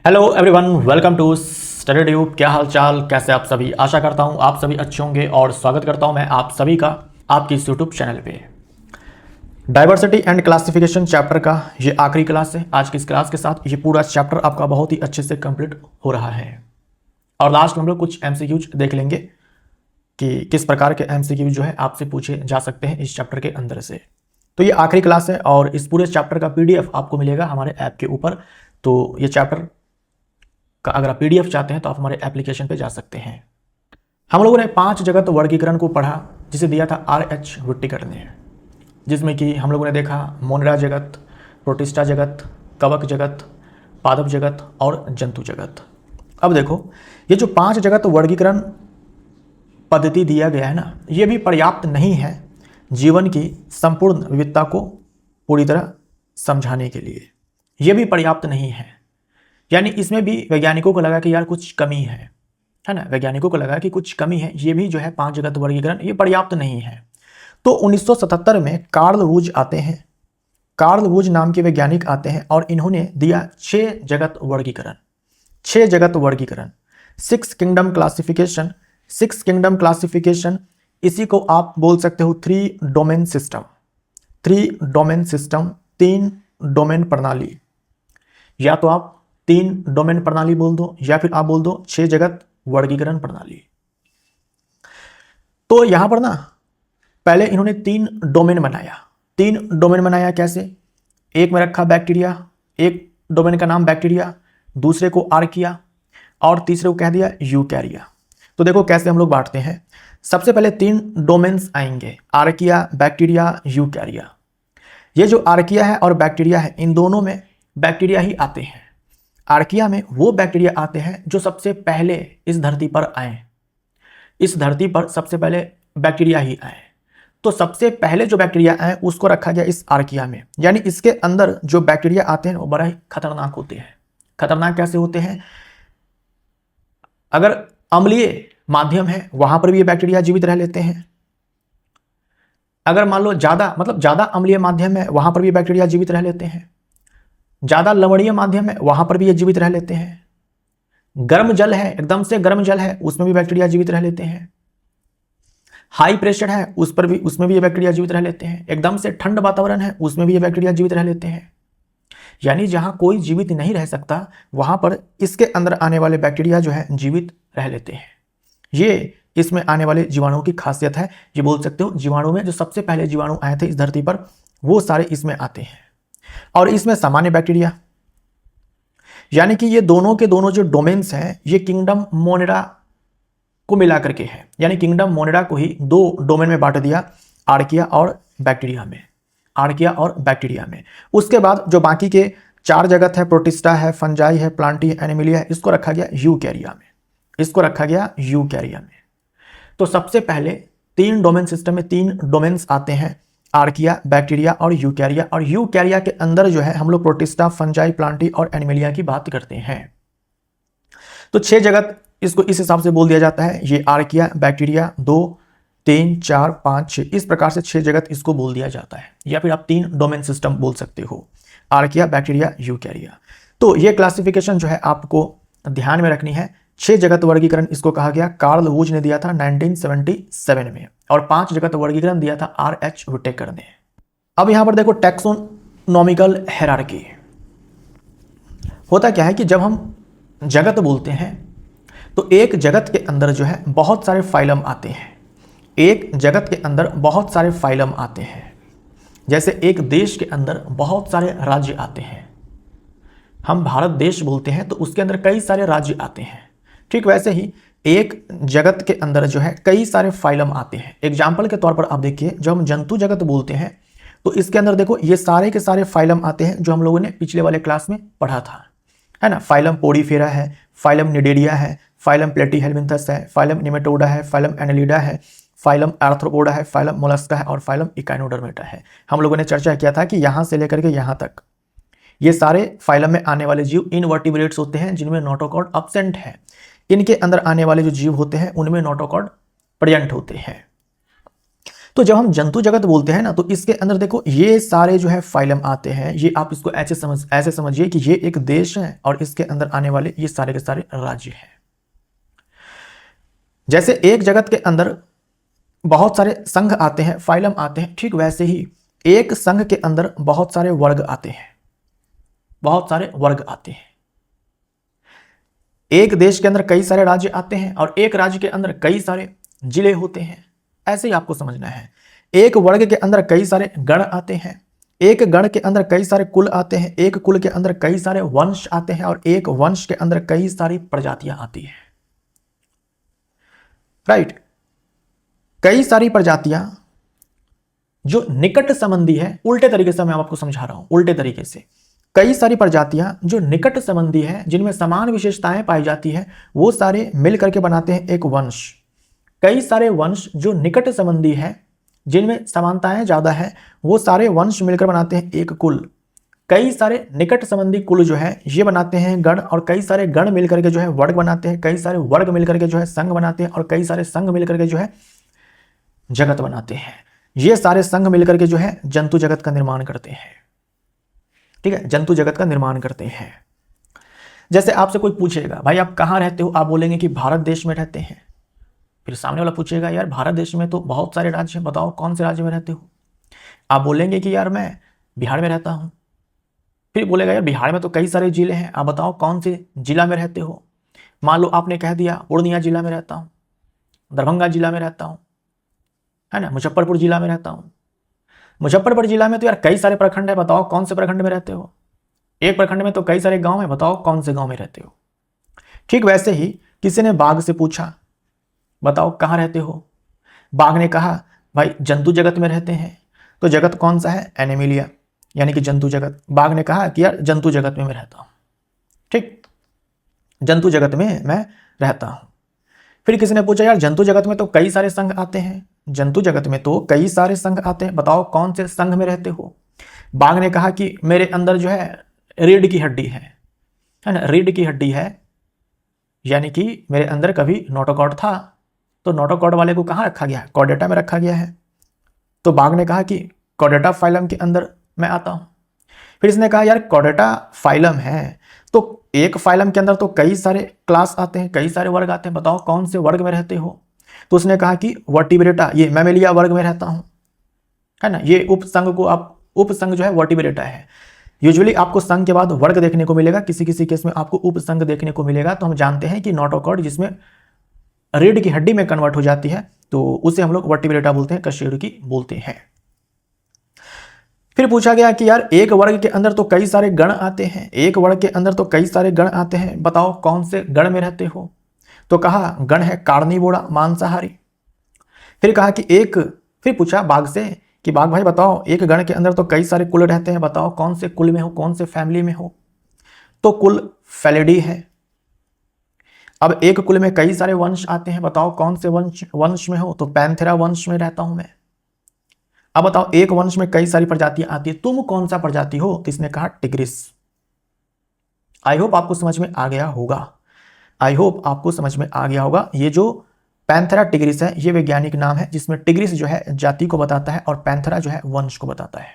Hello everyone, welcome to Study Tube. क्या हाल चाल, कैसे आप सभी? आशा करता हूँ आप सभी अच्छे होंगे और स्वागत करता हूँ मैं आप सभी का आपकी इस यूट्यूब चैनल पे। डाइवर्सिटी एंड क्लासिफिकेशन चैप्टर का ये आखिरी क्लास है। आज की इस क्लास के साथ ये पूरा चैप्टर आपका बहुत ही अच्छे से कंप्लीट हो रहा है और लास्ट में हम लोग कुछ एमसीक्यूज देख लेंगे कि किस प्रकार के एमसीक्यू जो है आपसे पूछे जा सकते हैं इस चैप्टर के अंदर से। तो ये आखिरी क्लास है और इस पूरे चैप्टर का पीडीएफ आपको मिलेगा हमारे ऐप के ऊपर। तो ये चैप्टर का अगर आप पीडीएफ चाहते हैं तो आप हमारे एप्लीकेशन पे जा सकते हैं। हम लोगों ने 5 जगत वर्गीकरण को पढ़ा जिसे दिया था आर.एच. व्हिटेकर ने, जिसमें कि हम लोगों ने देखा मोनेरा जगत, प्रोटिस्टा जगत, कवक जगत, पादप जगत और जंतु जगत। अब देखो, ये जो 5 जगत वर्गीकरण पद्धति दिया गया है ना, ये भी पर्याप्त नहीं है जीवन की संपूर्ण विविधता को पूरी तरह समझाने के लिए। ये भी पर्याप्त नहीं है, यानी इसमें भी वैज्ञानिकों को लगा कि यार कुछ कमी है ना। वैज्ञानिकों को लगा कि कुछ कमी है, ये भी जो है 5 जगत वर्गीकरण ये पर्याप्त नहीं है। तो 1977 में कार्ल वूज आते हैं। कार्ल वूज नाम के वैज्ञानिक आते हैं और इन्होंने दिया 6 जगत वर्गीकरण। 6 जगत वर्गीकरण, 6 किंगडम क्लासिफिकेशन। 6 किंगडम क्लासिफिकेशन, इसी को आप बोल सकते हो 3 domain system. 3 domain system, 3 domain प्रणाली। या तो आप 3 डोमेन प्रणाली बोल दो या फिर आप बोल दो 6 जगत वर्गीकरण प्रणाली। तो यहां पर ना पहले इन्होंने 3 डोमेन बनाया। 3 डोमेन बनाया कैसे? एक में रखा बैक्टीरिया, एक डोमेन का नाम बैक्टीरिया, दूसरे को आर्किया और तीसरे को कह दिया यूकैरिया। तो देखो कैसे हम लोग बांटते हैं। सबसे पहले 3 डोमेन्स आएंगे, आर्किया, बैक्टीरिया, यूकैरिया। ये जो आर्किया है और बैक्टीरिया है, इन दोनों में बैक्टीरिया ही आते हैं। आर्किया में वो बैक्टीरिया आते हैं जो सबसे पहले इस धरती पर आए। इस धरती पर सबसे पहले बैक्टीरिया ही आए। तो सबसे पहले जो बैक्टीरिया आए उसको रखा गया इस आर्किया में। यानी इसके अंदर जो बैक्टीरिया आते हैं वो बड़ा ही खतरनाक होते हैं। खतरनाक कैसे होते हैं? अगर अम्लीय माध्यम है वहां पर भी ये बैक्टीरिया जीवित रह लेते हैं। अगर मान लो ज्यादा अम्लीय माध्यम है वहां पर भी बैक्टीरिया जीवित रह लेते हैं। ज्यादा लवणीय माध्यम है वहां पर भी ये जीवित रह लेते हैं। गर्म जल है, एकदम से गर्म जल है, उसमें भी बैक्टीरिया जीवित रह लेते हैं। हाई प्रेशर है उसमें भी ये बैक्टीरिया जीवित रह लेते हैं। एकदम से ठंड वातावरण है उसमें भी ये बैक्टीरिया जीवित रह लेते हैं। यानी जहां कोई जीवित नहीं रह सकता वहां पर इसके अंदर आने वाले बैक्टीरिया जो है जीवित रह लेते हैं। ये इसमें आने वाले जीवाणुओं की खासियत है। ये बोल सकते हो जीवाणु में जो सबसे पहले जीवाणु आए थे इस धरती पर वो सारे इसमें आते हैं। और इसमें सामान्य बैक्टीरिया, यानी कि ये दोनों के दोनों जो डोमेन्स हैं ये किंगडम मोनेरा को मिला करके है। यानी किंगडम मोनेरा को ही 2 डोमेन में बांट दिया, आर्किया और बैक्टीरिया में। आर्किया और बैक्टीरिया में उसके बाद जो बाकी के 4 जगत है, प्रोटिस्टा है, फंजाई है, प्लांटी, एनिमिलिया है, इसको रखा गया यूकैरिया में। इसको रखा गया यूकैरिया में। तो सबसे पहले 3 डोमेन सिस्टम में 3 डोमेन्स आते हैं, आर्किया, बैक्टीरिया और यूकैरिया। और यूकैरिया के अंदर जो है हम लोग प्रोटिस्टा, फंजाई, प्लांटी और एनिमिलिया की बात करते हैं। तो 6 जगत इसको इस हिसाब से बोल दिया जाता है। ये आर्किया, बैक्टीरिया 2, 3, 4, 5, 6, इस प्रकार से 6 जगत इसको बोल दिया जाता है। या फिर आप 3 डोमेन सिस्टम बोल सकते हो, आर्किया, बैक्टीरिया, यूकैरिया। तो ये क्लासिफिकेशन जो है आपको ध्यान में रखनी है। 6 जगत वर्गीकरण इसको कहा गया, कार्ल वूज ने दिया था 1977 में। और 5 जगत वर्गीकरण दिया था आर.एच. व्हिटेकर ने। अब यहां पर देखो टैक्सोनॉमिकल हायरार्की। होता क्या है कि जब हम जगत बोलते हैं तो एक जगत के अंदर जो है बहुत सारे फाइलम आते हैं। एक जगत के अंदर बहुत सारे फाइलम आते हैं। जैसे एक देश के अंदर बहुत सारे राज्य आते हैं। हम भारत देश बोलते हैं तो उसके अंदर कई सारे राज्य आते हैं। ठीक वैसे ही एक जगत के अंदर जो है कई सारे फाइलम आते हैं। एग्जाम्पल के तौर पर आप देखिए, जब हम जंतु जगत बोलते हैं तो इसके अंदर देखो ये सारे के सारे फाइलम आते हैं जो हम लोगों ने पिछले वाले क्लास में पढ़ा था, है ना। फाइलम पोडीफेरा है, फाइलम निडेरिया है, फाइलम प्लेटीहेलमिन्थस है, फाइलम निमेटोडा है, फाइलम एनेलिडा है, फाइलम आर्थ्रोपोडा है, फाइलम मोलस्का है और फाइलम इकाइनोडर्मेटा है। हम लोगों ने चर्चा किया था कि यहां से लेकर के यहां तक ये सारे फाइलम में आने वाले जीव इनवर्टिब्रेट्स होते हैं जिनमें नोटोकॉर्ड अब्सेंट है। इनके अंदर आने वाले जो जीव होते हैं उनमें नोटोकॉर्ड प्रेजेंट होते हैं। तो जब हम जंतु जगत बोलते हैं ना, तो इसके अंदर देखो ये सारे जो है फाइलम आते हैं। ये आप इसको ऐसे समझिए कि ये एक देश है और इसके अंदर आने वाले ये सारे के सारे राज्य हैं। जैसे एक जगत के अंदर बहुत सारे संघ आते हैं, फाइलम आते हैं, ठीक वैसे ही एक संघ के अंदर बहुत सारे वर्ग आते हैं, बहुत सारे वर्ग आते हैं। एक देश के अंदर कई सारे राज्य आते हैं और एक राज्य के अंदर कई सारे जिले होते हैं। ऐसे ही आपको समझना है। एक वर्ग के अंदर कई सारे गण आते हैं, एक गण के अंदर कई सारे कुल आते हैं, एक कुल के अंदर कई सारे वंश आते हैं और एक वंश के अंदर कई सारी प्रजातियां आती हैं। राइट। कई सारी प्रजातियां जो निकट संबंधी है, उल्टे तरीके से मैं आपको समझा रहा हूं, उल्टे तरीके से कई सारी प्रजातियां जो निकट संबंधी है, जिनमें समान विशेषताएं पाई जाती है, वो सारे मिल करके बनाते हैं एक वंश। कई सारे वंश जो निकट संबंधी है, जिनमें समानताएं ज्यादा है, वो सारे वंश मिलकर बनाते हैं एक कुल। कई सारे निकट संबंधी कुल जो है ये बनाते हैं गण, और कई सारे गण मिलकर के जो है वर्ग बनाते हैं, कई सारे वर्ग मिलकर के जो है संघ बनाते हैं, और कई सारे संघ मिलकर के जो है जगत बनाते हैं। ये सारे संघ मिलकर के जो है जंतु जगत का निर्माण करते हैं। ठीक है, जंतु जगत का निर्माण करते हैं। जैसे आपसे कोई पूछेगा भाई आप कहाँ रहते हो, आप बोलेंगे कि भारत देश में रहते हैं। फिर सामने वाला पूछेगा यार भारत देश में तो बहुत सारे राज्य हैं, बताओ कौन से राज्य में रहते हो। आप बोलेंगे कि यार मैं बिहार में रहता हूँ। फिर बोलेगा यार बिहार में तो कई सारे जिले हैं, आप बताओ कौन से जिला में रहते हो। मान लो आपने कह दिया पूर्णिया जिला में रहता हूँ, दरभंगा जिला में रहता हूँ, है ना, मुजफ्फरपुर जिला में रहता हूँ। मुजफ्फरपुर जिला में तो यार कई सारे प्रखंड है, बताओ कौन से प्रखंड में रहते हो। एक प्रखंड में तो कई सारे गांव है, बताओ कौन से गांव में रहते हो। ठीक वैसे ही किसी ने बाघ से पूछा बताओ कहाँ रहते हो। बाघ ने कहा भाई जंतु जगत में रहते हैं। तो जगत कौन सा है, एनिमिलिया, यानी कि जंतु जगत। बाघ ने कहा कि यार जंतु जगत में मैं रहता हूँ। ठीक, जंतु जगत में मैं रहता हूँ। फिर किसी ने पूछा यार जंतु जगत में तो कई सारे संघ आते हैं, जंतु जगत में तो कई सारे संघ आते हैं, बताओ कौन से संघ में रहते हो। बाघ ने कहा कि मेरे अंदर जो है रीढ़ की हड्डी है ना, रीढ़ की हड्डी है, यानी कि मेरे अंदर कभी नोटोकॉर्ड था, तो नोटोकॉर्ड वाले को कहाँ रखा गया है, कॉर्डेटा में रखा गया है। तो बाघ ने कहा कि कॉर्डेटा फाइलम के अंदर मैं आता हूँ। फिर इसने कहा यार कॉर्डेटा फाइलम है तो एक फाइलम के अंदर तो कई सारे क्लास आते हैं, कई सारे वर्ग आते हैं, बताओ कौन से वर्ग में रहते हो। तो उसने कहा कि वर्टिब्रेटा, ये मैमेलिया वर्ग में रहता हूँ, है ना। ये उपसंघ को आप, उपसंघ जो है वर्टिब्रेटा है। यूजुअली आपको संघ के बाद वर्ग देखने को मिलेगा, किसी किसी केस में आपको उपसंघ देखने को मिलेगा। तो हम जानते हैं कि नोटोकॉर्ड जिसमें रीढ़ की हड्डी में कन्वर्ट हो जाती है तो उसे हम लोग वर्टिब्रेटा बोलते हैं, कशेरुकी बोलते हैं। फिर पूछा गया कि यार एक वर्ग के अंदर तो कई सारे गण आते हैं, एक वर्ग के अंदर तो कई सारे गण आते हैं, बताओ कौन से गण में रहते हो। तो कहा गण है कार्निवोरा, मांसाहारी। फिर कहा कि फिर पूछा बाघ से कि बाघ भाई बताओ एक गण के अंदर तो कई सारे कुल रहते हैं, बताओ कौन से कुल में हो, कौन से फैमिली में हो। तो कुल फेलिडी है। अब एक कुल में कई सारे वंश आते हैं, बताओ कौन से वंश में हो। तो पैंथेरा वंश में रहता हूं मैं। अब बताओ एक वंश में कई सारी प्रजातियां आती है, तुम कौन सा प्रजाति हो। तो इसने कहा टिग्रिस। आई होप आपको समझ में आ गया होगा, आई होप आपको समझ में आ गया होगा। ये जो पैंथेरा टिग्रिस है ये वैज्ञानिक नाम है, जिसमें टिग्रिस जो है जाति को बताता है और पैंथेरा जो है वंश को बताता है।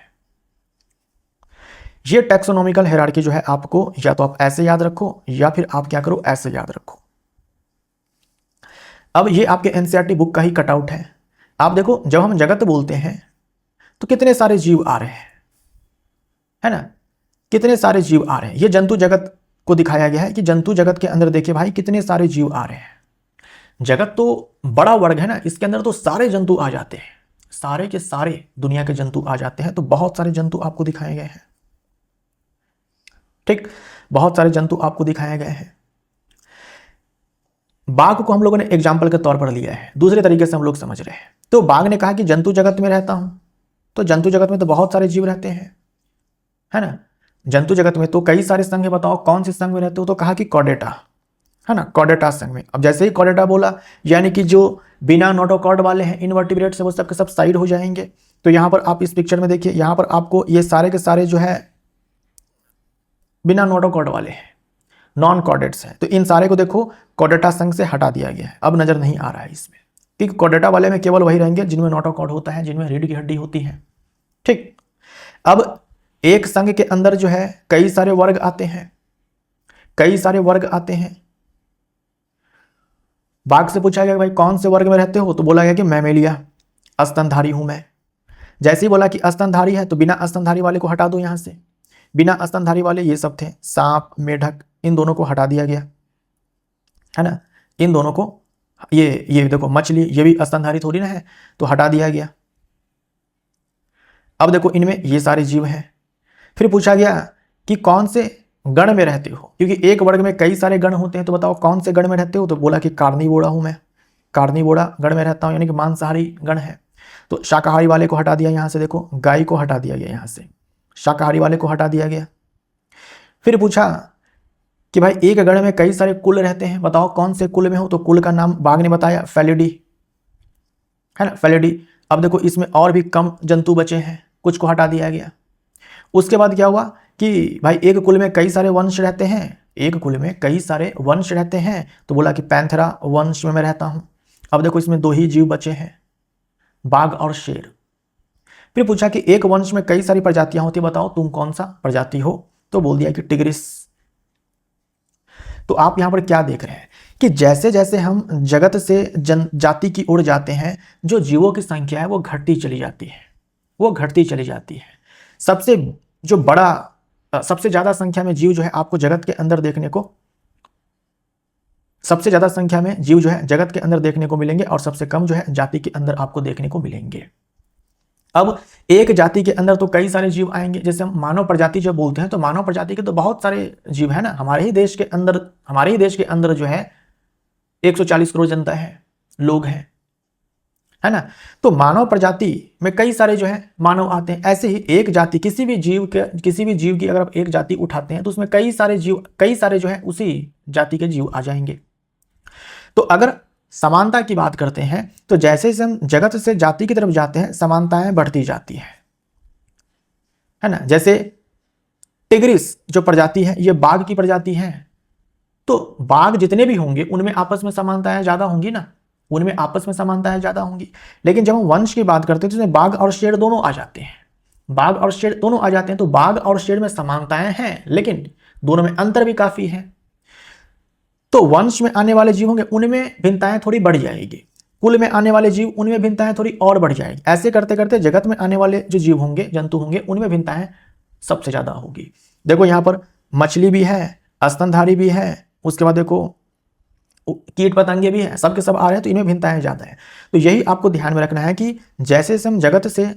ये टैक्सोनॉमिकल हायरार्की जो है आपको या तो आप ऐसे याद रखो या फिर आप क्या करो ऐसे याद रखो। अब ये आपके एनसीईआरटी बुक का ही कटआउट है। आप देखो जब हम जगत बोलते हैं तो कितने सारे जीव आ रहे हैं, है ना, कितने सारे जीव आ रहे हैं। ये जंतु जगत को दिखाया गया है कि जंतु जगत के अंदर देखिए भाई कितने सारे जीव आ रहे हैं। जगत तो बड़ा वर्ग है ना, इसके अंदर तो सारे जंतु आ जाते हैं, सारे के सारे दुनिया के जंतु आ जाते हैं। तो बहुत सारे जंतु आपको दिखाए गए हैं। ठीक, बहुत सारे जंतु आपको दिखाए गए हैं। बाघ को हम लोगों ने एग्जाम्पल के तौर पर लिया है, दूसरे तरीके से हम लोग समझ रहे हैं। तो बाघ ने कहा कि जंतु जगत में रहता हूं, तो जंतु जगत में तो बहुत सारे जीव रहते हैं, है ना। जंतु जगत में तो कई सारे संघ है, बताओ कौन से संघ में रहते हो। तो कहा कि कॉर्डेटा, है ना, कॉर्डेटा संघ में। अब जैसे ही कॉर्डेटा बोला यानी कि जो बिना नोटोकॉर्ड वाले हैं इनवर्टिब्रेट से वो सब के सब साइड हो जाएंगे। तो यहां पर आप इस पिक्चर में देखिए, यहां पर आपको ये सारे के सारे जो है बिना नोटोकॉर्ड वाले हैं, नॉन कॉर्डेट्स हैं। तो इन सारे को देखो कॉर्डेटा संघ से हटा दिया गया है, अब नजर नहीं आ रहा है इसमें। कि कॉर्डेटा वाले में केवल वही रहेंगे जिनमें नोटोकॉर्ड होता है, जिनमें रीढ़ की हड्डी होती है। ठीक, अब एक संघ के अंदर जो है कई सारे वर्ग आते हैं, कई सारे वर्ग आते हैं। बाघ से पूछा गया भाई कौन से वर्ग में रहते हो, तो बोला गया कि मैमेलिया, स्तनधारी हूं मैं। जैसे ही बोला कि स्तनधारी है तो बिना स्तनधारी वाले को हटा दो यहां से। बिना स्तनधारी वाले ये सब थे, सांप, मेढक, इन दोनों को हटा दिया गया, है ना। इन दोनों को, ये देखो मछली, ये भी स्तनधारी थोड़ी ना है, तो हटा दिया गया। अब देखो इनमें ये सारे जीव हैं। फिर पूछा गया कि कौन से गण में रहते हो, क्योंकि एक वर्ग में कई सारे गण होते हैं, तो बताओ कौन से गण में रहते हो, तो बोला कि कार्निवोरा हूं मैं, कार्निवोरा गण में रहता हूं, यानी कि मांसाहारी गण है। तो शाकाहारी वाले को हटा दिया यहां से, देखो गाय को हटा दिया गया यहां से, शाकाहारी वाले को हटा दिया गया। फिर पूछा कि भाई एक गण में कई सारे कुल रहते हैं, बताओ कौन से कुल में हो, तो कुल का नाम बाघ ने बताया, फेलिडी, है ना, फेलिडी। अब देखो इसमें और भी कम जंतु बचे हैं, कुछ को हटा दिया गया। उसके बाद क्या हुआ कि भाई एक कुल में कई सारे वंश रहते हैं, एक कुल में कई सारे वंश रहते हैं, तो बोला कि पैंथेरा वंश में मैं रहता हूं। अब देखो इसमें दो ही जीव बचे हैं, बाघ और शेर। फिर पूछा कि एक वंश में कई सारी प्रजातियां होती, बताओ तुम कौन सा प्रजाति हो, तो बोल दिया कि टिग्रिस। तो आप यहां पर क्या देख रहे हैं कि जैसे जैसे हम जगत से जनजाति की ओर जाते हैं, जो जीवों की संख्या है वो घटती चली जाती है, वो घटती चली जाती है। सबसे जो बड़ा, सबसे ज्यादा संख्या में जीव जो है आपको जगत के अंदर देखने को, सबसे ज्यादा संख्या में जीव जो है जगत के अंदर देखने को मिलेंगे, और सबसे कम जो है जाति के अंदर आपको देखने को मिलेंगे। अब एक जाति के अंदर तो कई सारे जीव आएंगे, जैसे हम मानव प्रजाति जब बोलते हैं तो मानव प्रजाति के तो बहुत सारे जीव है ना। हमारे ही देश के अंदर जो है 140 करोड़ जनता है, लोग हैं, है ना। तो मानव प्रजाति में कई सारे जो है मानव आते हैं। ऐसे ही एक जाति, किसी भी जीव की अगर आप एक जाति उठाते हैं तो उसमें कई सारे जो है उसी जाति के जीव आ जाएंगे। तो अगर समानता की बात करते हैं तो जैसे जैसे हम जगत से जाति की तरफ जाते हैं, समानताएं बढ़ती जाती है ना। जैसे टिग्रिस जो प्रजाति है ये बाघ की प्रजाति है, तो बाघ जितने भी होंगे उनमें आपस में समानताएं ज्यादा होंगी ना, उनमें आपस में समानताएं ज्यादा होंगी। लेकिन जब हम वंश की बात करते हैं तो उसमें बाघ और शेर दोनों आ जाते हैं, बाघ और शेर दोनों आ जाते हैं। तो बाघ और शेर में समानताएं हैं, लेकिन दोनों में अंतर भी काफी है। तो वंश में आने वाले जीव होंगे उनमें भिन्नताएं थोड़ी बढ़ जाएगी, कुल में आने वाले जीव उनमें भिन्नताएं थोड़ी और बढ़ जाएगी। ऐसे करते करते जगत में आने वाले जो जीव होंगे, जंतु होंगे, उनमें भिन्नताएं सबसे ज्यादा होगी। देखो यहां पर मछली भी है, स्तनधारी भी है, उसके बाद देखो कीट पतंगे भी हैं, सब के सब आ रहे हैं, तो इनमें भिन्नताएं ज्यादा है। तो यही आपको ध्यान में रखना है कि जैसे हम जगत से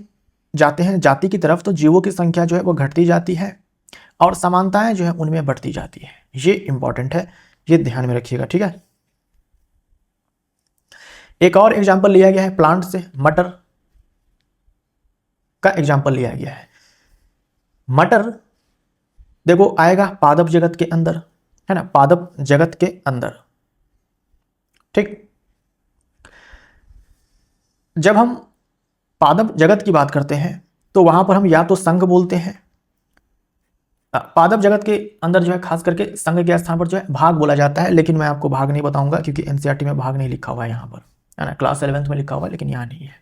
जाते हैं जाति की तरफ, तो जीवों की संख्या जो है वो घटती जाती है और समानताएं जो है उनमें बढ़ती जाती है। ये इंपॉर्टेंट है, ये ध्यान में रखिएगा, ठीक है। एक और एग्जाम्पल लिया गया है प्लांट से, मटर का एग्जाम्पल लिया गया है। मटर देखो आएगा पादप जगत के अंदर, है ना, पादप जगत के अंदर, ठीक। जब हम पादप जगत की बात करते हैं तो वहां पर हम या तो संघ बोलते हैं, पादप जगत के अंदर जो है खास करके संघ के स्थान पर जो है भाग बोला जाता है, लेकिन मैं आपको भाग नहीं बताऊंगा क्योंकि एनसीईआरटी में भाग नहीं लिखा हुआ है यहाँ पर, है ना। क्लास 11th में लिखा हुआ है लेकिन यहाँ नहीं है।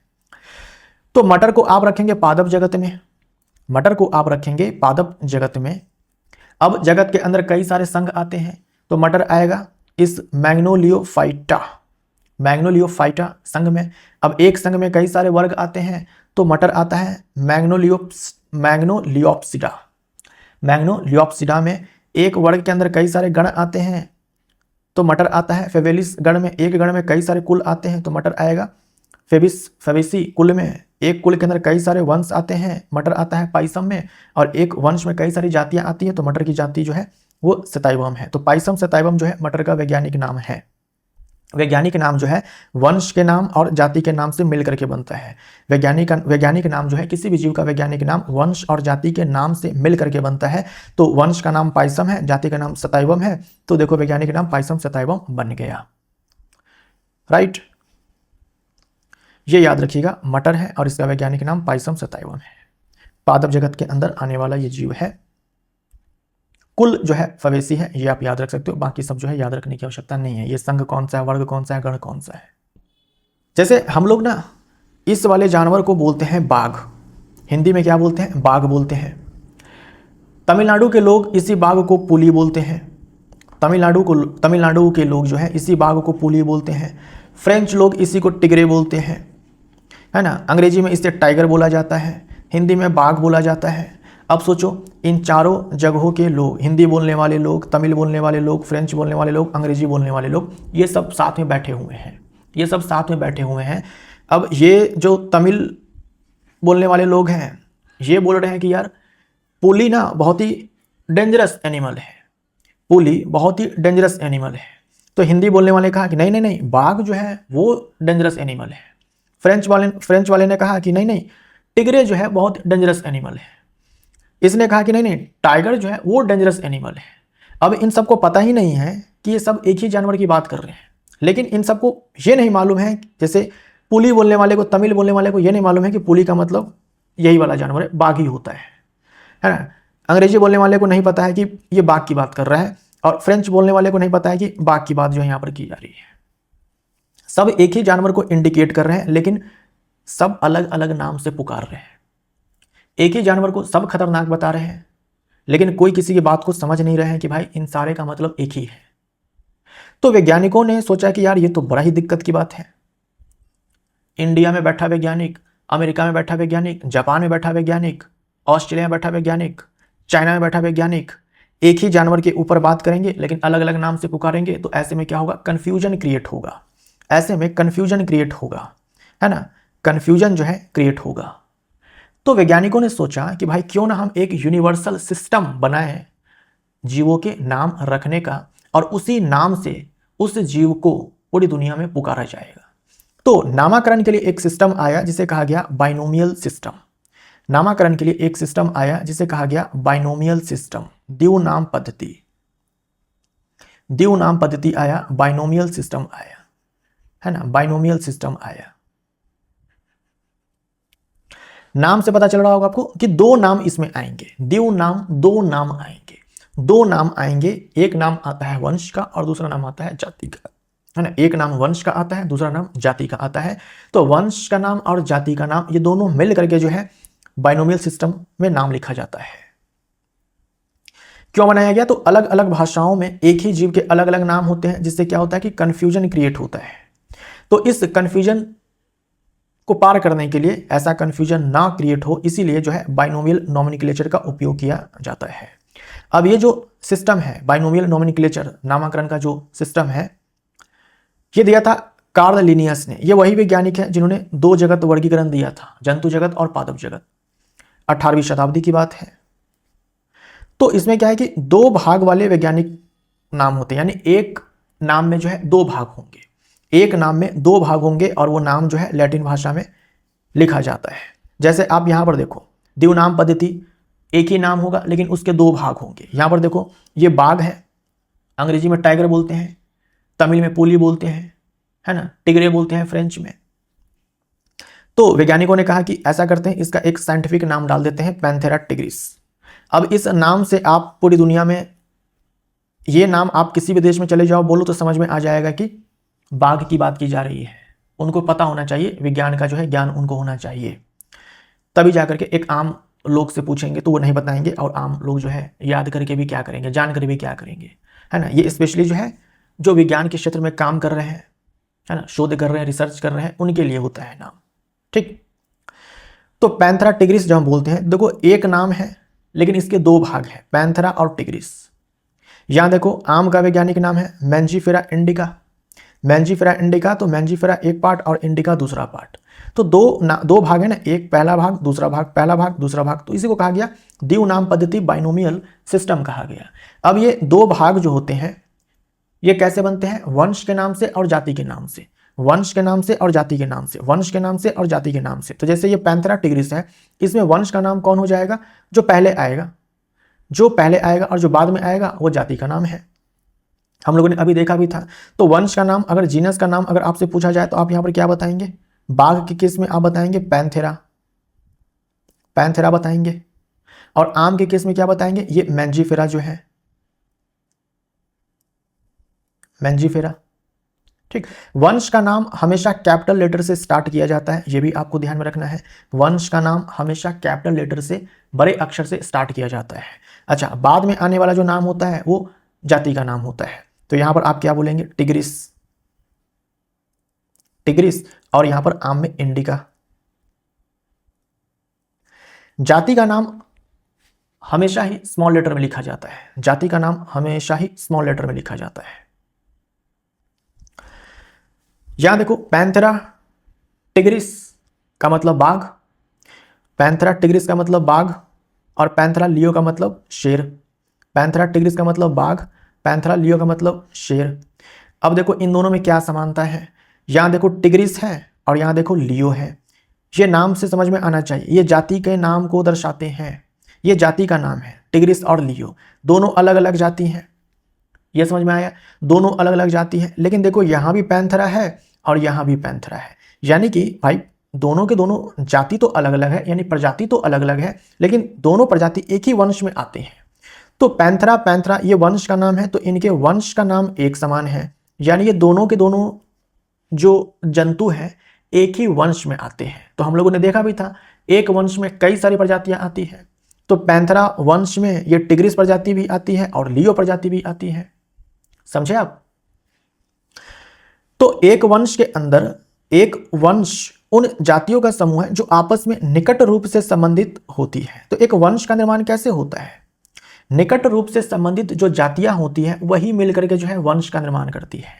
तो मटर को आप रखेंगे पादप जगत में, मटर को आप रखेंगे पादप जगत में। अब जगत के अंदर कई सारे संघ आते हैं, तो मटर आएगा इस मैग्नोलियोफाइटा संघ में। अब एक संघ में कई सारे वर्ग आते हैं, तो मटर आता है मैग्नोलियोप्सिडा में। एक वर्ग के अंदर कई सारे गण आते हैं, तो मटर आता है फेवेलिस गण में। एक गण में कई सारे कुल आते हैं, तो मटर आएगा फेवेसी कुल में। एक कुल के अंदर कई सारे वंश आते हैं, मटर आता है पाइसम में। और एक वंश में कई सारी जातियां आती हैं, तो मटर की जाति जो है वो सताइवम है। तो पाइसम सताइवम जो है मटर का वैज्ञानिक नाम है। वैज्ञानिक नाम जो है वंश के नाम और जाति के नाम से मिलकर के बनता है। वैज्ञानिक नाम जो है, किसी भी जीव का वैज्ञानिक नाम वंश और जाति के नाम से मिलकर के बनता है। तो वंश का नाम पाइसम है, जाति का नाम सताइवम है, तो देखो वैज्ञानिक नाम पाइसम सताइवम बन गया, राइट। ये याद रखिएगा, मटर है और इसका वैज्ञानिक नाम पाइसम सताइवम है। पादप जगत के अंदर आने वाला ये जीव है। कुल जो है फवेसी है, ये आप याद रख सकते हो, बाकी सब जो है याद रखने की आवश्यकता नहीं है। ये संघ कौन सा है, वर्ग कौन सा है, गण कौन सा है। जैसे हम लोग ना इस वाले जानवर को बोलते हैं बाघ, हिंदी में क्या बोलते हैं, बाघ बोलते हैं। तमिलनाडु के लोग इसी बाघ को पुली बोलते हैं। तमिलनाडु के लोग जो है इसी बाघ को पुली बोलते हैं। फ्रेंच लोग इसी को टिगरे बोलते हैं, है ना। अंग्रेजी में इसे टाइगर बोला जाता है, हिंदी में बाघ बोला जाता है। अब सोचो, इन चारों जगहों के लोग, हिंदी बोलने वाले लोग, तमिल बोलने वाले लोग, फ्रेंच बोलने वाले लोग, अंग्रेजी बोलने वाले लोग, ये सब साथ में बैठे हुए हैं, ये सब साथ में बैठे हुए हैं। अब ये जो तमिल बोलने वाले लोग हैं ये बोल रहे हैं कि यार पुली ना बहुत ही डेंजरस एनिमल है, पुली बहुत ही डेंजरस एनिमल है। तो हिंदी बोलने वाले कहा कि नहीं नहीं नहीं, बाघ जो है वो डेंजरस एनिमल है। फ्रेंच वाले ने कहा कि नहीं नहीं, टिगरे जो है बहुत डेंजरस एनिमल है। इसने कहा कि नहीं नहीं, टाइगर जो है वो डेंजरस एनिमल है। अब इन सबको पता ही नहीं है कि ये सब एक ही जानवर की बात कर रहे हैं, लेकिन इन सबको ये नहीं मालूम है, जैसे पुली बोलने वाले को, तमिल बोलने वाले को ये नहीं मालूम है कि पुली का मतलब यही वाला जानवर है, बाघ ही होता है ना। अंग्रेजी बोलने वाले को नहीं पता है कि ये बाघ की बात कर रहा है, और फ्रेंच बोलने वाले को नहीं पता है कि बाघ की बात जो है यहाँ पर की जा रही है। सब एक ही जानवर को इंडिकेट कर रहे हैं, लेकिन सब अलग अलग नाम से पुकार रहे हैं। एक ही जानवर को सब खतरनाक बता रहे हैं, लेकिन कोई किसी की बात को समझ नहीं रहे हैं कि भाई इन सारे का मतलब एक ही है। तो वैज्ञानिकों ने सोचा कि यार ये तो बड़ा ही दिक्कत की बात है। इंडिया में बैठा वैज्ञानिक, अमेरिका में बैठा वैज्ञानिक, जापान में बैठा वैज्ञानिक, ऑस्ट्रेलिया में बैठा वैज्ञानिक, चाइना में बैठा वैज्ञानिक एक ही जानवर के ऊपर बात करेंगे, लेकिन अलग अलग नाम से पुकारेंगे। तो ऐसे में क्या होगा, कन्फ्यूजन क्रिएट होगा। ऐसे में कन्फ्यूजन क्रिएट होगा, है ना, कन्फ्यूजन जो है क्रिएट होगा। तो वैज्ञानिकों ने सोचा कि भाई क्यों ना हम एक यूनिवर्सल सिस्टम बनाएं जीवों के नाम रखने का, और उसी नाम से उस जीव को पूरी दुनिया में पुकारा जाएगा। तो नामकरण के लिए एक सिस्टम आया जिसे कहा गया बाइनोमियल सिस्टम। नामकरण के लिए एक सिस्टम आया जिसे कहा गया बाइनोमियल सिस्टम, द्विनाम पद्धति। द्विनाम पद्धति आया, बाइनोमियल सिस्टम आया, है ना, बाइनोमियल सिस्टम आया। नाम से पता चल रहा होगा आपको कि दो नाम इसमें आएंगे, द्विनाम, दो नाम आएंगे, दो नाम आएंगे। एक नाम आता है वंश का और दूसरा नाम आता है जाति का, है ना। एक नाम वंश का आता है, दूसरा नाम जाति का आता है। तो वंश का नाम और जाति का नाम ये दोनों मिल करके जो है बाइनोमियल सिस्टम में नाम लिखा जाता है। क्यों बनाया गया, तो अलग अलग भाषाओं में एक ही जीव के अलग अलग नाम होते हैं, जिससे क्या होता है कि कंफ्यूजन क्रिएट होता है। तो इस कंफ्यूजन को पार करने के लिए, ऐसा कंफ्यूजन ना क्रिएट हो, इसीलिए जो है बाइनोमियल नोमेनक्लेचर का उपयोग किया जाता है। अब ये जो सिस्टम है बाइनोमियल नोमेनक्लेचर, नामकरण का जो सिस्टम है, ये दिया था कार्ल लिनियस ने। ये वही वैज्ञानिक है जिन्होंने दो जगत वर्गीकरण दिया था, जंतु जगत और पादप जगत। 18वीं शताब्दी की बात है। तो इसमें क्या है कि दो भाग वाले वैज्ञानिक नाम होते हैं, यानी एक नाम में जो है दो भाग होंगे, एक नाम में दो भाग होंगे, और वो नाम जो है लैटिन भाषा में लिखा जाता है। जैसे आप यहां पर देखो, द्विनाम पद्धति, एक ही नाम होगा लेकिन उसके दो भाग होंगे। यहां पर देखो, ये बाघ है, अंग्रेजी में टाइगर बोलते हैं, तमिल में पुली बोलते हैं, है ना, टिगरे बोलते हैं फ्रेंच में। तो वैज्ञानिकों ने कहा कि ऐसा करते हैं, इसका एक साइंटिफिक नाम डाल देते हैं, पैंथेरा टिग्रिस। अब इस नाम से आप पूरी दुनिया में, ये नाम आप किसी भी देश में चले जाओ, बोलो तो समझ में आ जाएगा कि बाघ की बात की जा रही है। उनको पता होना चाहिए, विज्ञान का जो है ज्ञान उनको होना चाहिए, तभी जाकर के एक आम लोग से पूछेंगे तो वो नहीं बताएंगे, और आम लोग जो है याद करके भी क्या करेंगे, जान कर भी क्या करेंगे, है ना। ये स्पेशली जो है जो विज्ञान के क्षेत्र में काम कर रहे हैं, है ना, शोध कर रहे हैं, रिसर्च कर रहे हैं, उनके लिए होता है नाम, ठीक। तो पैंथेरा टिग्रिस जब हम बोलते हैं, देखो एक नाम है लेकिन इसके दो भाग हैं, पैंथेरा और टिग्रिस। यहां देखो, आम का वैज्ञानिक नाम है मैंजीफेरा इंडिका। मैंजीफेरा इंडिका, तो मैंजीफेरा एक पार्ट और इंडिका दूसरा पार्ट। तो दो भाग है ना, एक पहला भाग, दूसरा भाग, पहला भाग, दूसरा भाग। तो इसी को कहा गया द्विनाम पद्धति, बाइनोमियल सिस्टम कहा गया। अब ये दो भाग जो होते हैं ये कैसे बनते हैं, वंश के नाम से और जाति के नाम से, वंश के नाम से और जाति के नाम से, वंश के नाम से और जाति के नाम से। तो जैसे ये पैंथेरा टिग्रिस है, इसमें वंश का नाम कौन हो जाएगा, जो पहले आएगा, जो पहले आएगा, और जो बाद में आएगा वो जाति का नाम है। हम लोगों ने अभी देखा भी था। तो वंश का नाम, अगर जीनस का नाम अगर आपसे पूछा जाए तो आप यहां पर क्या बताएंगे, बाघ के केस में आप बताएंगे पैंथेरा, पैंथेरा बताएंगे। और आम के केस में क्या बताएंगे, ये मैंजीफेरा जो है, मैंजीफेरा। ठीक, वंश का नाम हमेशा कैपिटल लेटर से स्टार्ट किया जाता है, ये भी आपको ध्यान में रखना है। वंश का नाम हमेशा कैपिटल लेटर से, बड़े अक्षर से स्टार्ट किया जाता है। अच्छा, बाद में आने वाला जो नाम होता है वो जाति का नाम होता है। तो यहां पर आप क्या बोलेंगे, टिग्रिस, टिग्रिस, और यहां पर आम में इंडिका। जाति का नाम हमेशा ही स्मॉल लेटर में लिखा जाता है, जाति का नाम हमेशा ही स्मॉल लेटर में लिखा जाता है। यहां देखो, पैंथेरा टिग्रिस का मतलब बाघ, पैंथेरा टिग्रिस का मतलब बाघ, और पैंथेरा लियो का मतलब शेर। पैंथेरा टिग्रिस का मतलब बाघ, पैंथेरा लियो का मतलब शेर। अब देखो इन दोनों में क्या समानता है, यहां देखो टिग्रिस है और यहां देखो लियो है। ये नाम से समझ में आना चाहिए, ये जाति के नाम को दर्शाते हैं, ये जाति का नाम है। टिग्रिस और लियो दोनों अलग अलग जाति हैं, ये समझ में आया, दोनों अलग अलग जाति हैं। लेकिन देखो यहां भी पैंथेरा है और यहां भी पैंथेरा है, यानी कि भाई दोनों के दोनों जाति तो अलग अलग है, यानी प्रजाति तो अलग अलग है, लेकिन दोनों प्रजाति एक ही वंश में आते हैं। तो पैंथेरा पैंथेरा ये वंश का नाम है, तो इनके वंश का नाम एक समान है, यानी ये दोनों के दोनों जो जंतु हैं एक ही वंश में आते हैं। तो हम लोगों ने देखा भी था, एक वंश में कई सारी प्रजातियां आती हैं। तो पैंथेरा वंश में ये टिग्रिस प्रजाति भी आती है और लियो प्रजाति भी आती है, समझे आप। तो एक वंश के अंदर एक वंश उन जातियों का समूह है जो आपस में निकट रूप से संबंधित होती है। तो एक वंश का निर्माण कैसे होता है, निकट रूप से संबंधित जो जातियां होती हैं वही मिलकर के जो है वंश का निर्माण करती है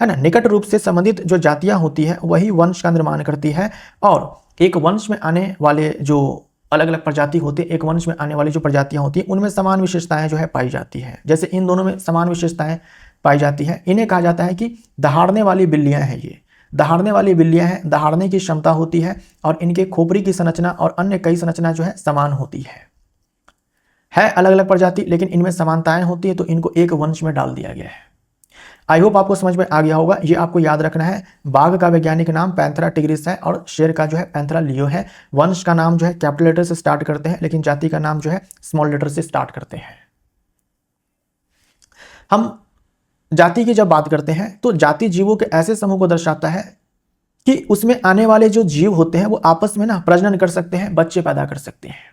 ना। निकट रूप से संबंधित जो जातियां होती हैं वही वंश का निर्माण करती है। और एक वंश में आने वाले जो अलग अलग प्रजाति होती है, एक वंश में आने वाली जो प्रजातियां होती हैं उनमें समान विशेषताएं जो है पाई जाती है। जैसे इन दोनों में समान विशेषताएं पाई जाती है, इन्हें कहा जाता है कि दहाड़ने वाली बिल्लियां हैं। ये दहाड़ने वाली बिल्लियां हैं, दहाड़ने की क्षमता होती है और इनके खोपड़ी की संरचना और अन्य कई संरचना जो है समान होती है अलग अलग प्रजाति, लेकिन इनमें समानताएं होती है, तो इनको एक वंश में डाल दिया गया है। आई होप आपको समझ में आ गया होगा। ये आपको याद रखना है, बाघ का वैज्ञानिक नाम पैंथेरा टिग्रिस है और शेर का जो है पैंथेरा लियो है। वंश का नाम जो है कैपिटल लेटर से स्टार्ट करते हैं, लेकिन जाति का नाम जो है स्मॉल लेटर से स्टार्ट करते हैं। हम जाति की जब बात करते हैं तो जाति जीवों के ऐसे समूह को दर्शाता है कि उसमें आने वाले जो जीव होते हैं वो आपस में ना प्रजनन कर सकते हैं, बच्चे पैदा कर सकते हैं।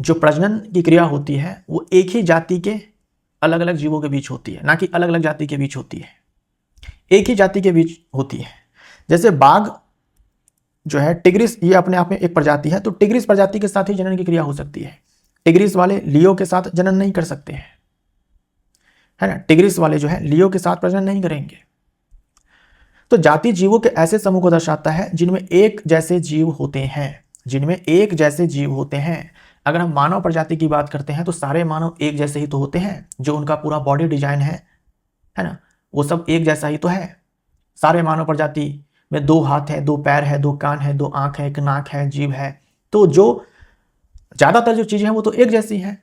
जो प्रजनन की क्रिया होती है वो एक ही जाति के अलग अलग जीवों के बीच होती है, ना कि अलग अलग जाति के बीच होती है, एक ही जाति के बीच होती है। जैसे बाघ जो है टिग्रिस, ये अपने आप में एक प्रजाति है, तो टिग्रिस प्रजाति के साथ ही जनन की क्रिया हो सकती है। टिग्रिस वाले लियो के साथ जनन नहीं कर सकते हैं, है ना। टिग्रिस वाले जो है लियो के साथ प्रजनन नहीं करेंगे। तो जाति जीवों के ऐसे समूह को दर्शाता है जिनमें एक जैसे जीव होते हैं, जिनमें एक जैसे जीव होते हैं। अगर हम मानव प्रजाति की बात करते हैं तो सारे मानव एक जैसे ही तो होते हैं, जो उनका पूरा बॉडी डिजाइन है ना, वो सब एक जैसा ही तो है। सारे मानव प्रजाति में 2 हाथ है, 2 पैर है, 2 कान है, 2 आंख है, 1 नाक है, जीभ है। तो जो ज्यादातर जो चीजें हैं वो तो एक जैसी हैं।